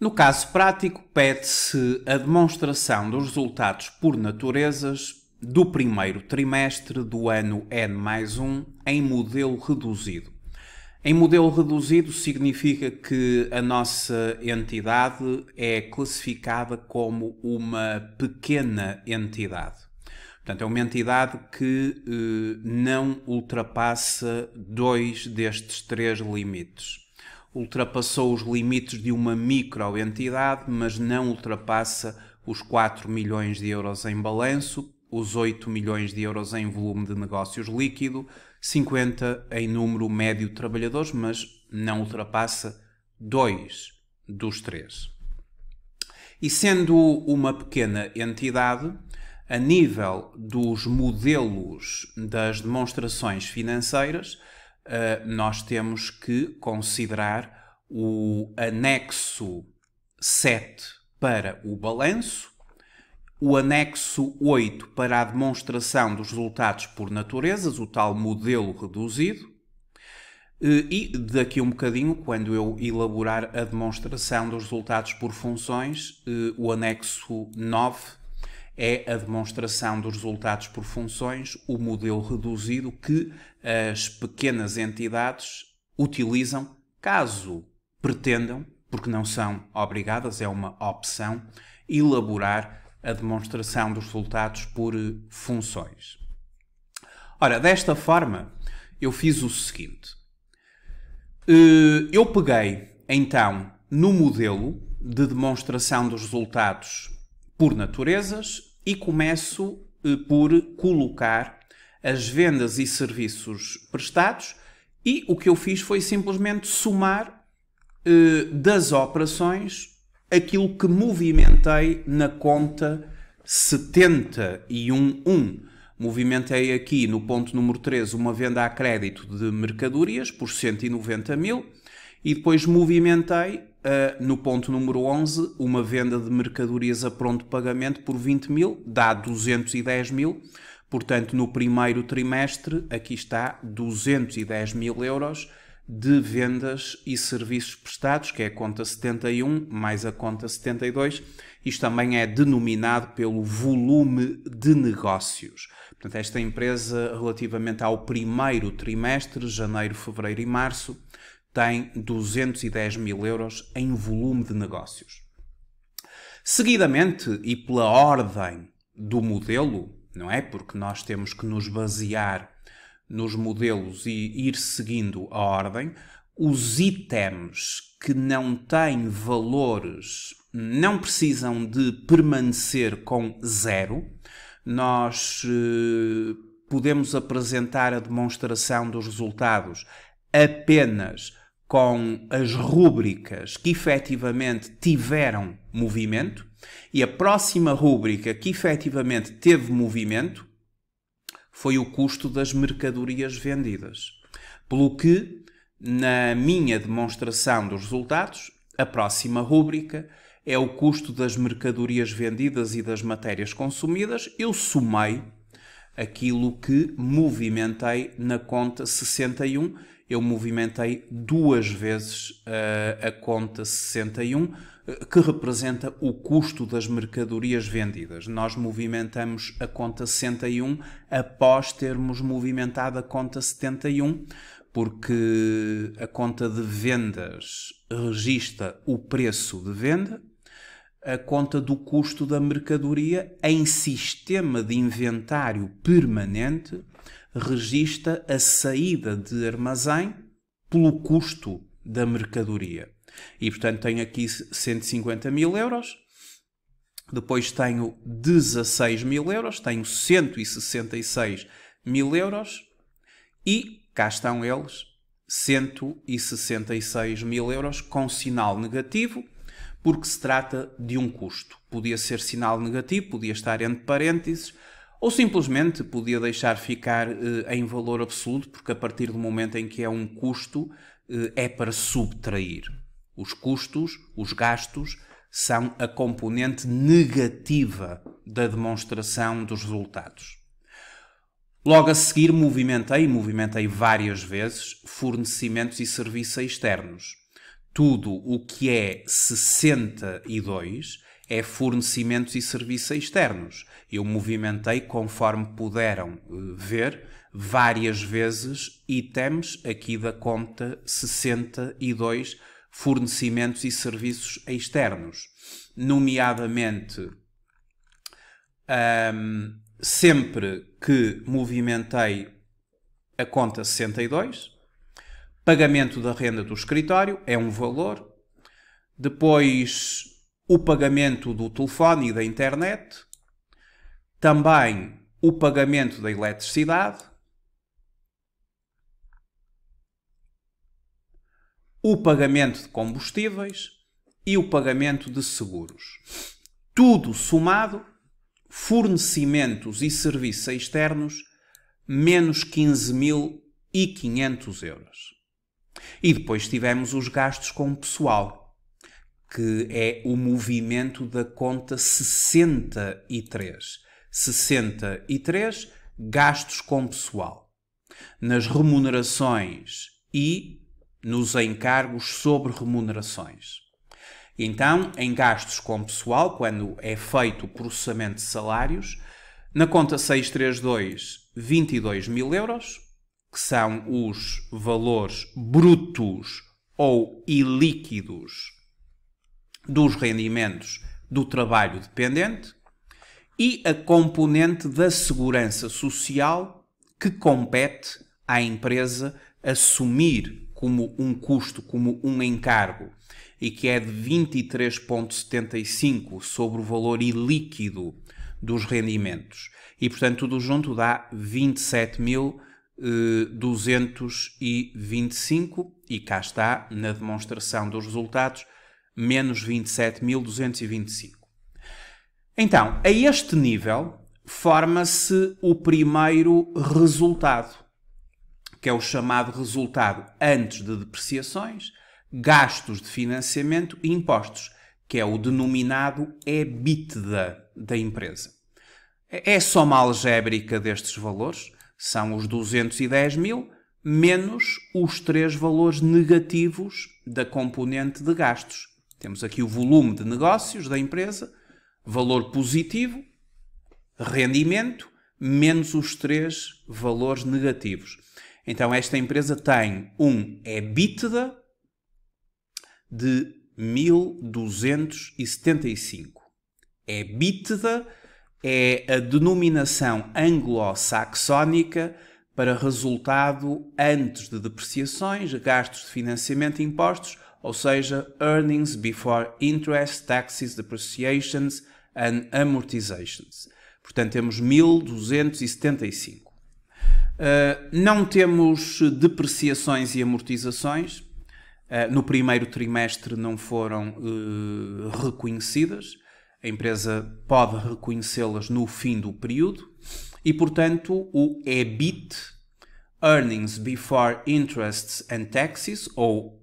No caso prático, pede-se a demonstração dos resultados por naturezas do primeiro trimestre do ano N+1 em modelo reduzido. Em modelo reduzido significa que a nossa entidade é classificada como uma pequena entidade. Portanto, é uma entidade que não ultrapassa 2 destes 3 limites. Ultrapassou os limites de uma microentidade, mas não ultrapassa os 4 milhões de euros em balanço, os 8 milhões de euros em volume de negócios líquido, 50 em número médio de trabalhadores, mas não ultrapassa 2 dos 3. E sendo uma pequena entidade, a nível dos modelos das demonstrações financeiras, nós temos que considerar o anexo 7 para o balanço, o anexo 8 para a demonstração dos resultados por naturezas, o tal modelo reduzido, e daqui um bocadinho, quando eu elaborar a demonstração dos resultados por funções, o anexo 9 é a demonstração dos resultados por funções, o modelo reduzido que as pequenas entidades utilizam caso pretendam, porque não são obrigadas, é uma opção, elaborar a demonstração dos resultados por funções. Ora, desta forma, eu fiz o seguinte. Eu peguei, então, no modelo de demonstração dos resultados por naturezas e começo por colocar as vendas e serviços prestados e o que eu fiz foi simplesmente somar das operações aquilo que movimentei na conta 71.1. Movimentei aqui no ponto número 13 uma venda a crédito de mercadorias por 190 mil e depois movimentei no ponto número 11 uma venda de mercadorias a pronto pagamento por 20 mil, dá 210 mil. Portanto, no primeiro trimestre, aqui está 210 mil euros de vendas e serviços prestados, que é a conta 71 mais a conta 72. Isto também é denominado pelo volume de negócios. Portanto, esta empresa, relativamente ao primeiro trimestre, janeiro, fevereiro e março, tem 210 mil euros em volume de negócios. Seguidamente, e pela ordem do modelo, não é? Porque nós temos que nos basear nos modelos e ir seguindo a ordem, os itens que não têm valores não precisam de permanecer com 0. Nós podemos apresentar a demonstração dos resultados apenas com as rúbricas que efetivamente tiveram movimento, e a próxima rúbrica que efetivamente teve movimento foi o custo das mercadorias vendidas. Pelo que, na minha demonstração dos resultados, a próxima rúbrica é o custo das mercadorias vendidas e das matérias consumidas. Eu somei aquilo que movimentei na conta 61. Eu movimentei 2 vezes a conta 61, que representa o custo das mercadorias vendidas. Nós movimentamos a conta 61 após termos movimentado a conta 71, porque a conta de vendas registra o preço de venda, a conta do custo da mercadoria em sistema de inventário permanente registra a saída de armazém pelo custo da mercadoria. E, portanto, tenho aqui 150 mil euros, depois tenho 16 mil euros, tenho 166 mil euros e cá estão eles, 166 mil euros com sinal negativo, porque se trata de um custo. Podia ser sinal negativo, podia estar entre parênteses, ou simplesmente podia deixar ficar em valor absoluto, porque a partir do momento em que é um custo, é para subtrair. Os custos, os gastos, são a componente negativa da demonstração dos resultados. Logo a seguir, movimentei várias vezes fornecimentos e serviços externos. Tudo o que é 62 é fornecimentos e serviços externos. Eu movimentei, conforme puderam ver, várias vezes itens aqui da conta 62, fornecimentos e serviços externos. Nomeadamente, sempre que movimentei a conta 62, pagamento da renda do escritório é um valor, depois o pagamento do telefone e da internet, também o pagamento da eletricidade, o pagamento de combustíveis e o pagamento de seguros. Tudo somado, fornecimentos e serviços externos, menos 15.500 euros. E depois tivemos os gastos com o pessoal, que é o movimento da conta 63. 63, gastos com pessoal. Nas remunerações e nos encargos sobre remunerações. Então, em gastos com pessoal, quando é feito o processamento de salários, na conta 632, 22 mil euros, que são os valores brutos ou ilíquidos dos rendimentos do trabalho dependente, e a componente da segurança social que compete à empresa assumir como um custo, como um encargo, e que é de 23,75 sobre o valor ilíquido dos rendimentos. E, portanto, tudo junto dá 27.225 e cá está, na demonstração dos resultados, menos 27.225. Então, a este nível, forma-se o primeiro resultado, que é o chamado resultado antes de depreciações, gastos de financiamento e impostos, que é o denominado EBITDA da empresa. É a soma algébrica destes valores, são os 210 mil, menos os três valores negativos da componente de gastos. Temos aqui o volume de negócios da empresa, valor positivo, rendimento, menos os três valores negativos. Então, esta empresa tem um EBITDA de 1.275. EBITDA é a denominação anglo-saxónica para resultado antes de depreciações, gastos de financiamento e impostos, ou seja, earnings before interest, taxes, depreciations and amortizations. Portanto, temos 1.275. Não temos depreciações e amortizações. No primeiro trimestre não foram reconhecidas. A empresa pode reconhecê-las no fim do período. E, portanto, o EBIT, Earnings Before Interests and Taxes, ou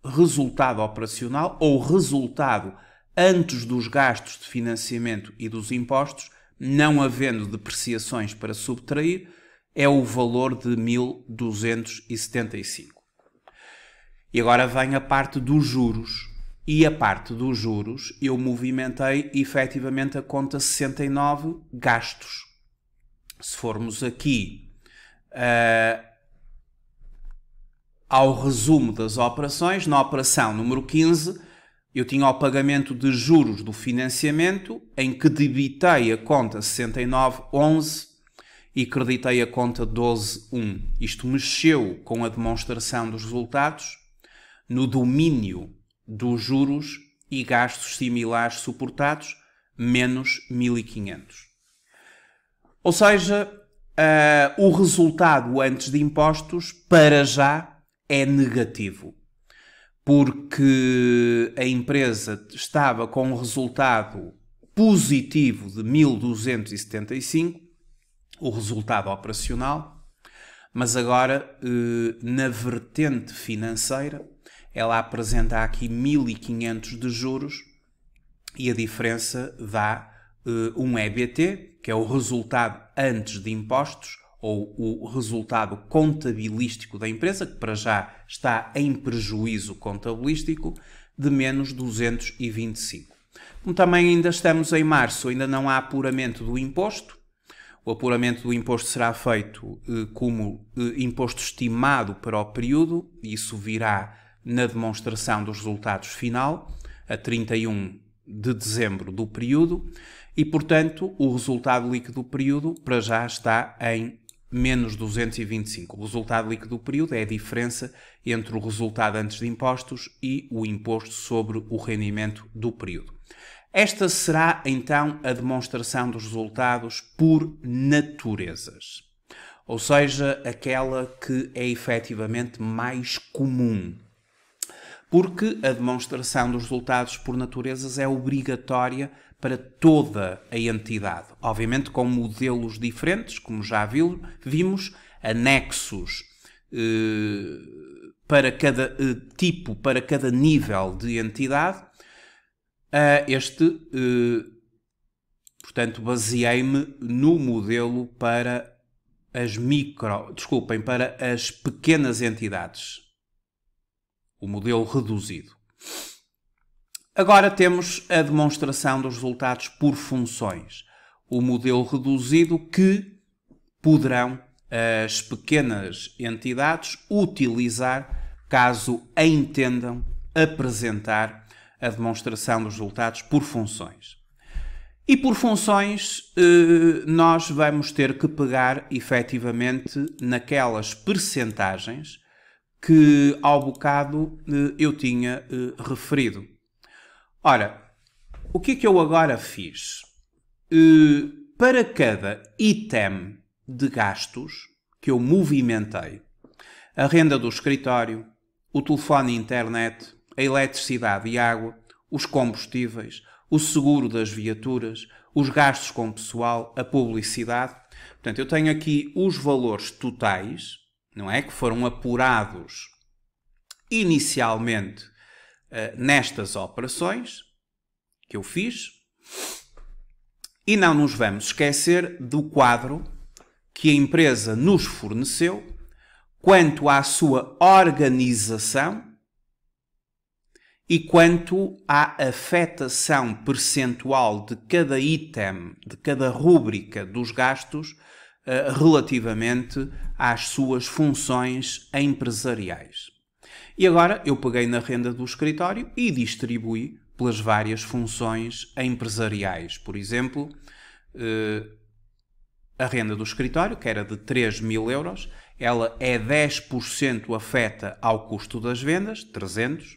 resultado operacional, ou resultado antes dos gastos de financiamento e dos impostos, não havendo depreciações para subtrair, é o valor de 1.275. E agora vem a parte dos juros. E a parte dos juros, eu movimentei efetivamente a conta 69 gastos. Se formos aqui ao resumo das operações, na operação número 15, eu tinha o pagamento de juros do financiamento, em que debitei a conta 6911 e creditei a conta 12.1. Isto mexeu com a demonstração dos resultados no domínio dos juros e gastos similares suportados, menos 1.500. Ou seja, o resultado antes de impostos, para já, é negativo, porque a empresa estava com um resultado positivo de 1.275, o resultado operacional, mas agora, na vertente financeira, ela apresenta aqui 1.500 de juros e a diferença dá um EBT, que é o resultado antes de impostos, ou o resultado contabilístico da empresa, que para já está em prejuízo contabilístico, de menos 225. Como também ainda estamos em março, ainda não há apuramento do imposto. O apuramento do imposto será feito como imposto estimado para o período, e isso virá na demonstração dos resultados final, a 31 de dezembro do período, e, portanto, o resultado líquido do período para já está em menos 225. O resultado líquido do período é a diferença entre o resultado antes de impostos e o imposto sobre o rendimento do período. Esta será, então, a demonstração dos resultados por naturezas, ou seja, aquela que é efetivamente mais comum, porque a demonstração dos resultados por naturezas é obrigatória para toda a entidade, obviamente com modelos diferentes, como já vimos, anexos para cada tipo, para cada nível de entidade. Portanto, baseei-me no modelo para para as pequenas entidades, o modelo reduzido. Agora temos a demonstração dos resultados por funções, o modelo reduzido que poderão as pequenas entidades utilizar caso entendam apresentar a demonstração dos resultados por funções. E por funções nós vamos ter que pegar efetivamente naquelas percentagens que ao bocado eu tinha referido. Ora, o que é que eu agora fiz? Para cada item de gastos que eu movimentei, a renda do escritório, o telefone e internet, a eletricidade e água, os combustíveis, o seguro das viaturas, os gastos com pessoal, a publicidade. Portanto, eu tenho aqui os valores totais, não é? Que foram apurados inicialmente nestas operações que eu fiz. E não nos vamos esquecer do quadro que a empresa nos forneceu quanto à sua organização e quanto à afetação percentual de cada item, de cada rúbrica dos gastos relativamente às suas funções empresariais. E agora eu peguei na renda do escritório e distribuí pelas várias funções empresariais. Por exemplo, a renda do escritório, que era de 3.000 euros, ela é 10% afeta ao custo das vendas, 300,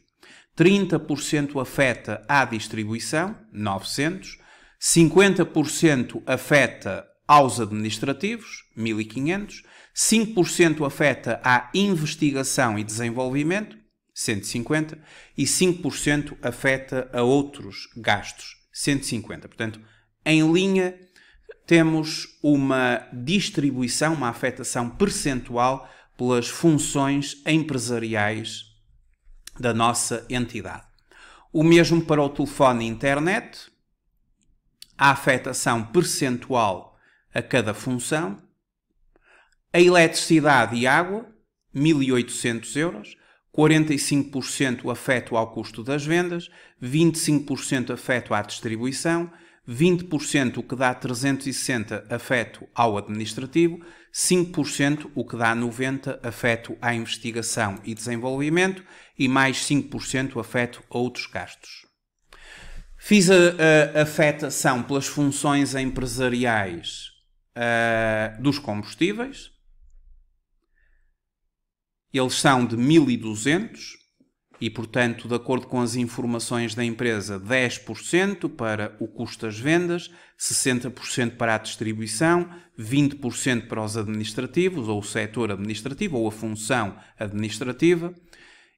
30% afeta à distribuição, 900, 50% afeta aos administrativos, 1.500, 5% afeta à investigação e desenvolvimento, 150, e 5% afeta a outros gastos, 150. Portanto, em linha, temos uma distribuição, uma afetação percentual pelas funções empresariais da nossa entidade. O mesmo para o telefone e internet, a afetação percentual a cada função. A eletricidade e água, 1.800 euros, 45% afeto ao custo das vendas, 25% afeto à distribuição, 20% o que dá 360 afeto ao administrativo, 5% o que dá 90 afeto à investigação e desenvolvimento e mais 5% afeto a outros gastos. Fiz a afetação pelas funções empresariais dos combustíveis. Eles são de 1.200 e, portanto, de acordo com as informações da empresa, 10% para o custo das vendas, 60% para a distribuição, 20% para os administrativos, ou o setor administrativo, ou a função administrativa,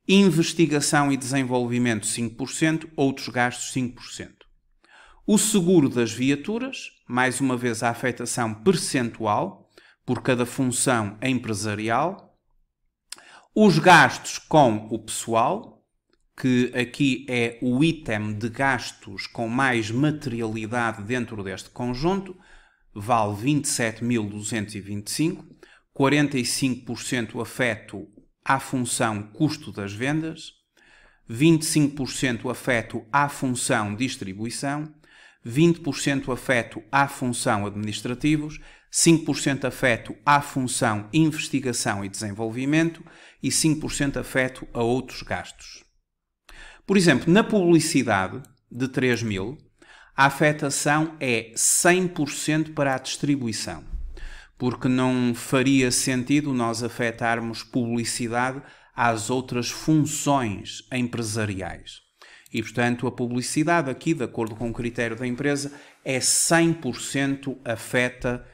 investigação e desenvolvimento 5%, outros gastos 5%. O seguro das viaturas, mais uma vez a afetação percentual por cada função empresarial. Os gastos com o pessoal, que aqui é o item de gastos com mais materialidade dentro deste conjunto, vale 27.225, 45% afeto à função custo das vendas, 25% afeto à função distribuição, 20% afeto à função administrativos, 5% afeto à função investigação e desenvolvimento e 5% afeto a outros gastos. Por exemplo, na publicidade de 3.000, a afetação é 100% para a distribuição, porque não faria sentido nós afetarmos publicidade às outras funções empresariais. E, portanto, a publicidade aqui, de acordo com o critério da empresa, é 100% afeta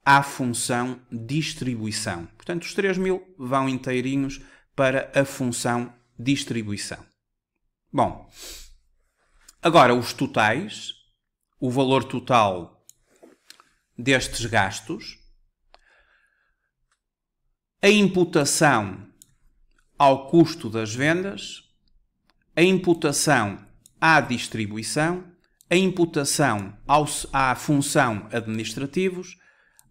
à função distribuição. Portanto, os 3.000 vão inteirinhos para a função distribuição. Bom, agora os totais, o valor total destes gastos, a imputação ao custo das vendas, a imputação à distribuição, a imputação à função administrativos,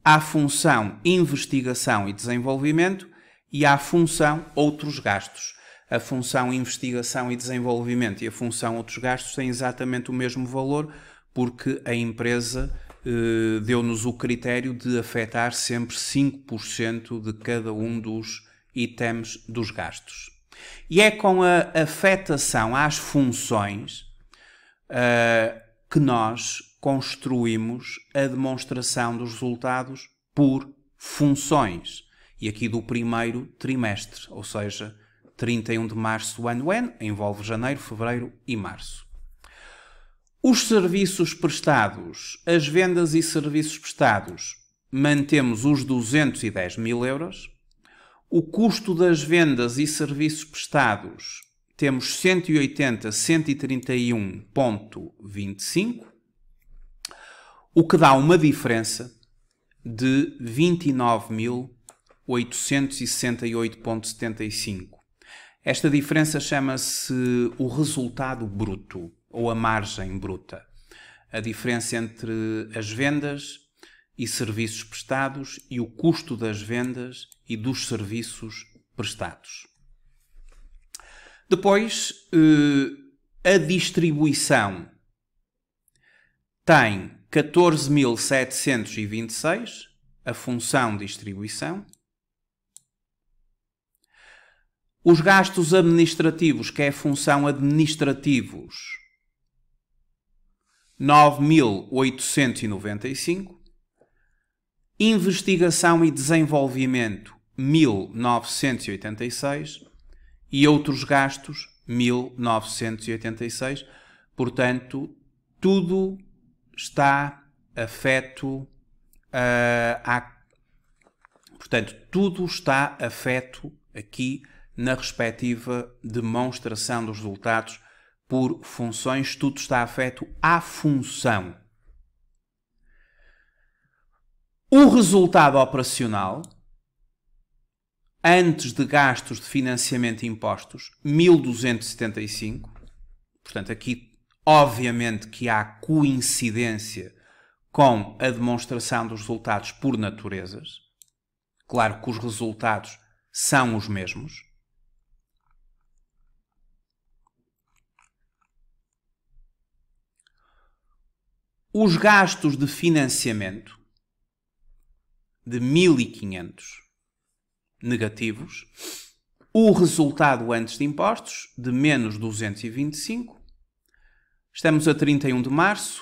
à função investigação e desenvolvimento e à função outros gastos. A função investigação e desenvolvimento e a função outros gastos têm exatamente o mesmo valor, porque a empresa deu-nos o critério de afetar sempre 5% de cada um dos itens dos gastos. E é com a afetação às funções que nós construímos a demonstração dos resultados por funções. E aqui do primeiro trimestre, ou seja, 31 de março do ano N, envolve janeiro, fevereiro e março. Os serviços prestados, as vendas e serviços prestados, mantemos os 210.000 euros. O custo das vendas e serviços prestados, temos 180.131,25, o que dá uma diferença de 29.868,75. Esta diferença chama-se o resultado bruto, ou a margem bruta. A diferença entre as vendas e serviços prestados e o custo das vendas e dos serviços prestados. Depois, a distribuição tem 14.726, a função distribuição. Os gastos administrativos, que é a função administrativos, 9.895. Investigação e desenvolvimento, 1.986. E outros gastos, 1.986. Portanto, tudo está afeto tudo está afeto aqui na respectiva demonstração dos resultados por funções, tudo está afeto à função. O resultado operacional, antes de gastos de financiamento e impostos, 1.275. Portanto, aqui, obviamente, que há coincidência com a demonstração dos resultados por naturezas. Claro que os resultados são os mesmos. Os gastos de financiamento de 1.500 negativos. O resultado antes de impostos de menos 225. Estamos a 31 de março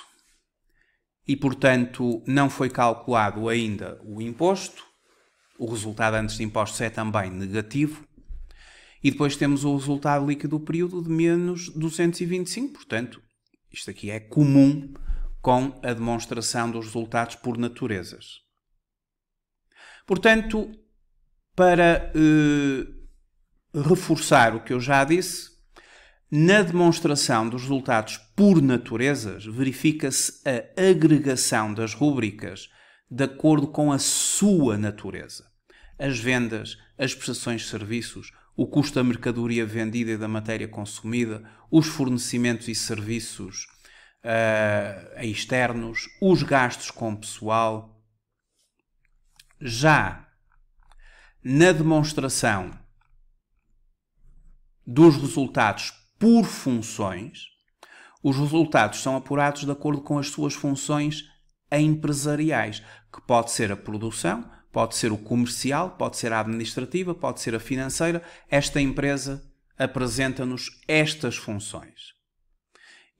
e, portanto, não foi calculado ainda o imposto. O resultado antes de impostos é também negativo. E depois temos o resultado líquido do período de menos 225. Portanto, isto aqui é comum com a demonstração dos resultados por naturezas. Portanto, para reforçar o que eu já disse, na demonstração dos resultados por naturezas, verifica-se a agregação das rúbricas de acordo com a sua natureza. As vendas, as prestações de serviços, o custo da mercadoria vendida e da matéria consumida, os fornecimentos e serviços externos, os gastos com pessoal. Já na demonstração dos resultados por funções, os resultados são apurados de acordo com as suas funções empresariais, que pode ser a produção, pode ser o comercial, pode ser a administrativa, pode ser a financeira. Esta empresa apresenta-nos estas funções.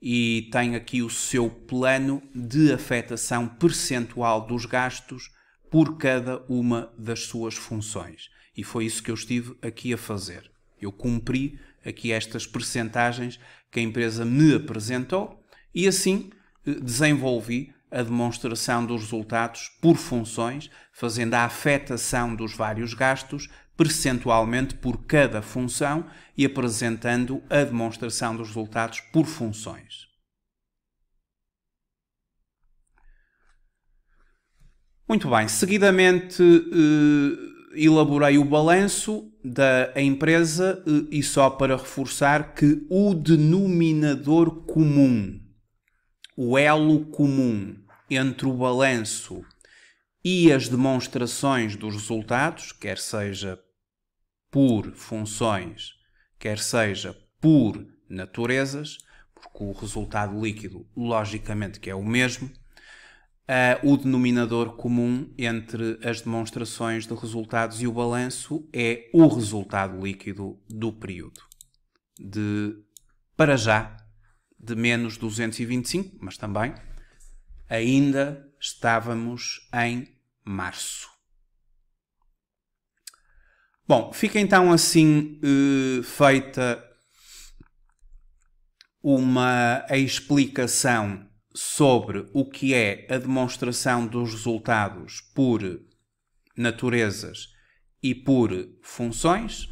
E tem aqui o seu plano de afetação percentual dos gastos por cada uma das suas funções. E foi isso que eu estive aqui a fazer. Eu cumpri aqui estas percentagens que a empresa me apresentou e assim desenvolvi a demonstração dos resultados por funções, fazendo a afetação dos vários gastos percentualmente por cada função e apresentando a demonstração dos resultados por funções. Muito bem, seguidamente elaborei o balanço da empresa e só para reforçar que o denominador comum, o elo comum entre o balanço e as demonstrações dos resultados, quer seja por funções, quer seja por naturezas, porque o resultado líquido, logicamente, que é o mesmo, o denominador comum entre as demonstrações de resultados e o balanço é o resultado líquido do período. Para já, de menos 225, mas também ainda estávamos em março. Bom, fica então assim feita a explicação sobre o que é a demonstração dos resultados por naturezas e por funções.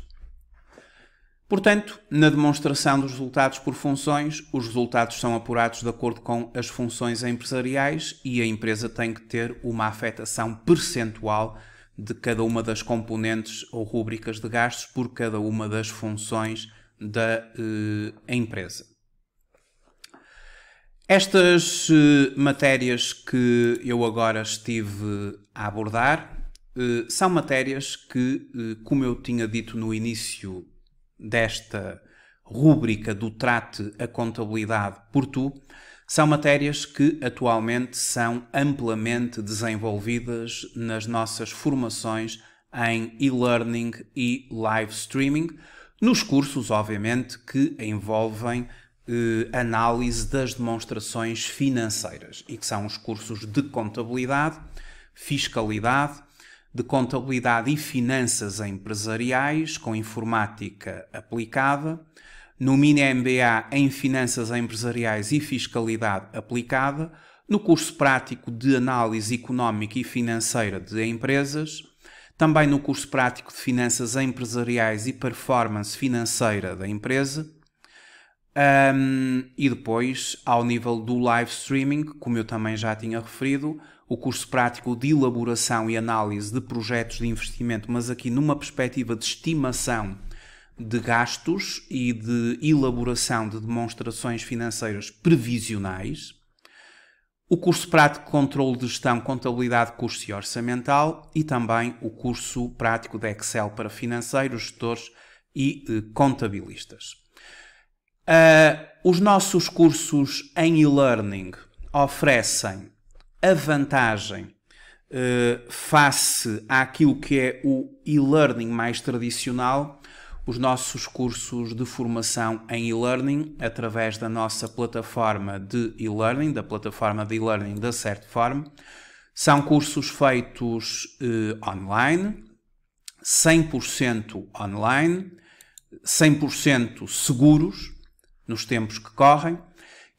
Portanto, na demonstração dos resultados por funções, os resultados são apurados de acordo com as funções empresariais e a empresa tem que ter uma afetação percentual de cada uma das componentes ou rúbricas de gastos por cada uma das funções da empresa. Estas matérias que eu agora estive a abordar são matérias que, como eu tinha dito no início desta rúbrica do Trate a Contabilidade por Tu, são matérias que atualmente são amplamente desenvolvidas nas nossas formações em e-learning e live streaming, nos cursos, obviamente, que envolvem análise das demonstrações financeiras e que são os cursos de contabilidade, fiscalidade, de contabilidade e finanças empresariais com informática aplicada, no Mini MBA em finanças empresariais e fiscalidade aplicada, no curso prático de análise económica e financeira de empresas, também no curso prático de finanças empresariais e performance financeira da empresa, e depois, ao nível do live streaming, como eu também já tinha referido, o curso prático de elaboração e análise de projetos de investimento, mas aqui numa perspectiva de estimação de gastos e de elaboração de demonstrações financeiras previsionais, o curso prático de controle de gestão, contabilidade, custo e orçamental e também o curso prático de Excel para financeiros, gestores e contabilistas. Os nossos cursos em e-learning oferecem a vantagem face àquilo que é o e-learning mais tradicional. Os nossos cursos de formação em e-learning, através da nossa plataforma de e-learning, da plataforma de e-learning da Certform, são cursos feitos online, 100% online, 100% seguros nos tempos que correm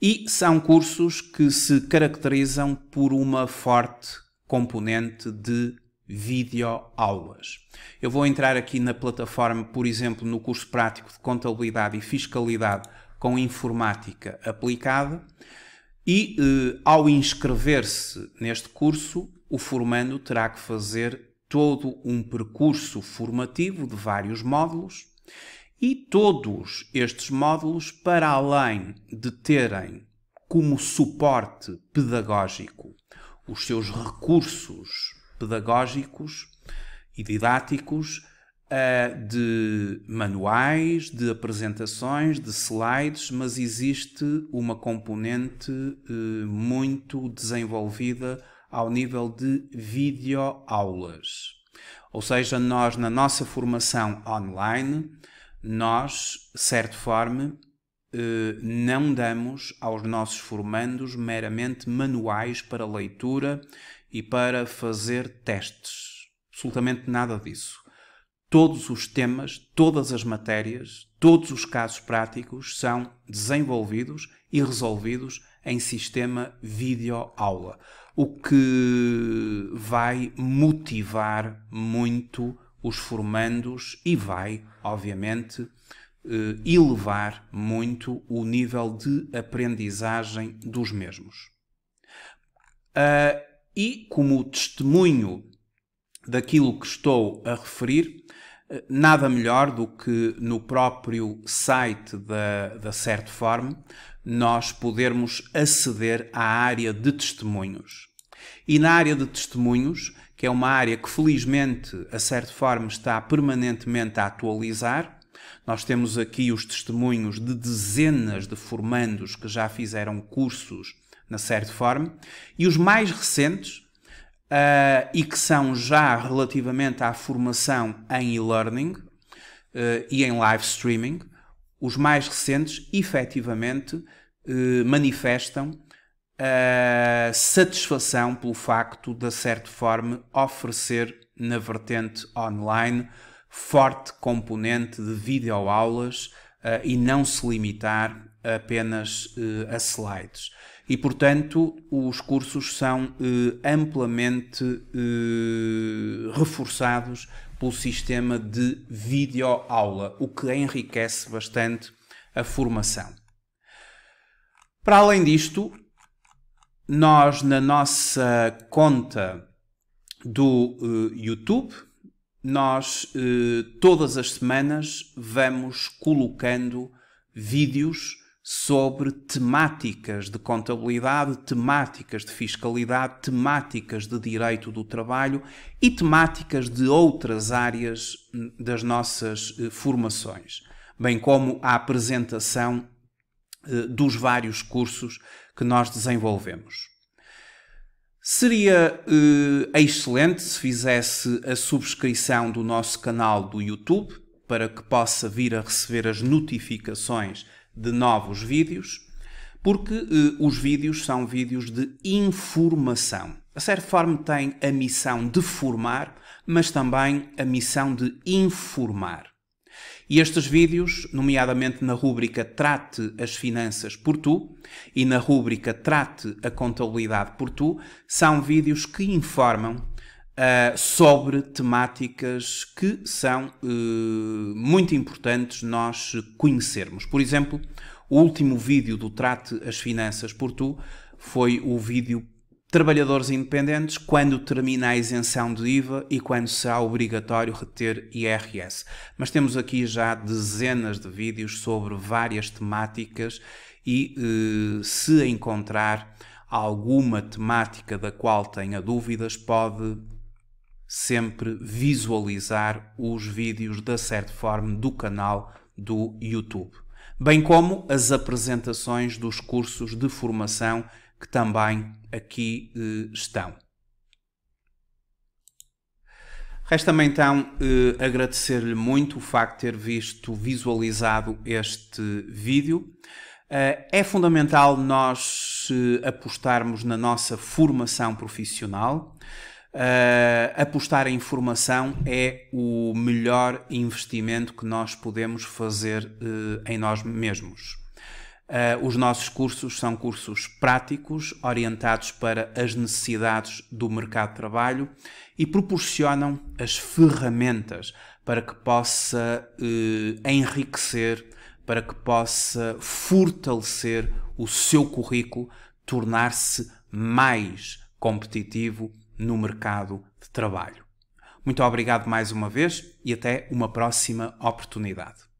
e são cursos que se caracterizam por uma forte componente de videoaulas. Eu vou entrar aqui na plataforma, por exemplo, no curso prático de Contabilidade e Fiscalidade com Informática Aplicada e, ao inscrever-se neste curso, o formando terá que fazer todo um percurso formativo de vários módulos e todos estes módulos, para além de terem como suporte pedagógico os seus recursos pedagógicos e didáticos, de manuais, de apresentações, de slides, mas existe uma componente muito desenvolvida ao nível de videoaulas. Ou seja, nós na nossa formação online, nós, de certa forma, não damos aos nossos formandos meramente manuais para leitura e para fazer testes. Absolutamente nada disso. Todos os temas, todas as matérias, todos os casos práticos são desenvolvidos e resolvidos em sistema videoaula, o que vai motivar muito os formandos e vai, obviamente, elevar muito o nível de aprendizagem dos mesmos. E como testemunho daquilo que estou a referir, nada melhor do que no próprio site da Certform nós podermos aceder à área de testemunhos. E na área de testemunhos, que é uma área que felizmente a Certform está permanentemente a atualizar, nós temos aqui os testemunhos de dezenas de formandos que já fizeram cursos na Certform e os mais recentes, e que são já relativamente à formação em e-learning e em live streaming, os mais recentes efetivamente manifestam satisfação pelo facto da Certform oferecer na vertente online forte componente de videoaulas e não se limitar apenas a slides. E, portanto, os cursos são amplamente reforçados pelo sistema de videoaula, o que enriquece bastante a formação. Para além disto, nós na nossa conta do YouTube, nós todas as semanas vamos colocando vídeos sobre temáticas de contabilidade, temáticas de fiscalidade, temáticas de direito do trabalho e temáticas de outras áreas das nossas formações, bem como a apresentação dos vários cursos que nós desenvolvemos. Seria excelente se fizesse a subscrição do nosso canal do YouTube para que possa vir a receber as notificações de novos vídeos, porque os vídeos são vídeos de informação. A Certform tem a missão de formar, mas também a missão de informar. E estes vídeos, nomeadamente na rúbrica Trate as Finanças por Tu e na rúbrica Trate a Contabilidade por Tu, são vídeos que informam sobre temáticas que são muito importantes nós conhecermos. Por exemplo, o último vídeo do Trate as Finanças por Tu foi o vídeo Trabalhadores Independentes, quando termina a isenção de IVA e quando será obrigatório reter IRS. Mas temos aqui já dezenas de vídeos sobre várias temáticas e se encontrar alguma temática da qual tenha dúvidas, pode sempre visualizar os vídeos da Certform do canal do YouTube, bem como as apresentações dos cursos de formação que também aqui estão. Resta-me então agradecer-lhe muito o facto de ter visualizado este vídeo. É fundamental nós apostarmos na nossa formação profissional. Apostar em formação é o melhor investimento que nós podemos fazer em nós mesmos. Os nossos cursos são cursos práticos, orientados para as necessidades do mercado de trabalho e proporcionam as ferramentas para que possa enriquecer, para que possa fortalecer o seu currículo, tornar-se mais competitivo no mercado de trabalho. Muito obrigado mais uma vez e até uma próxima oportunidade.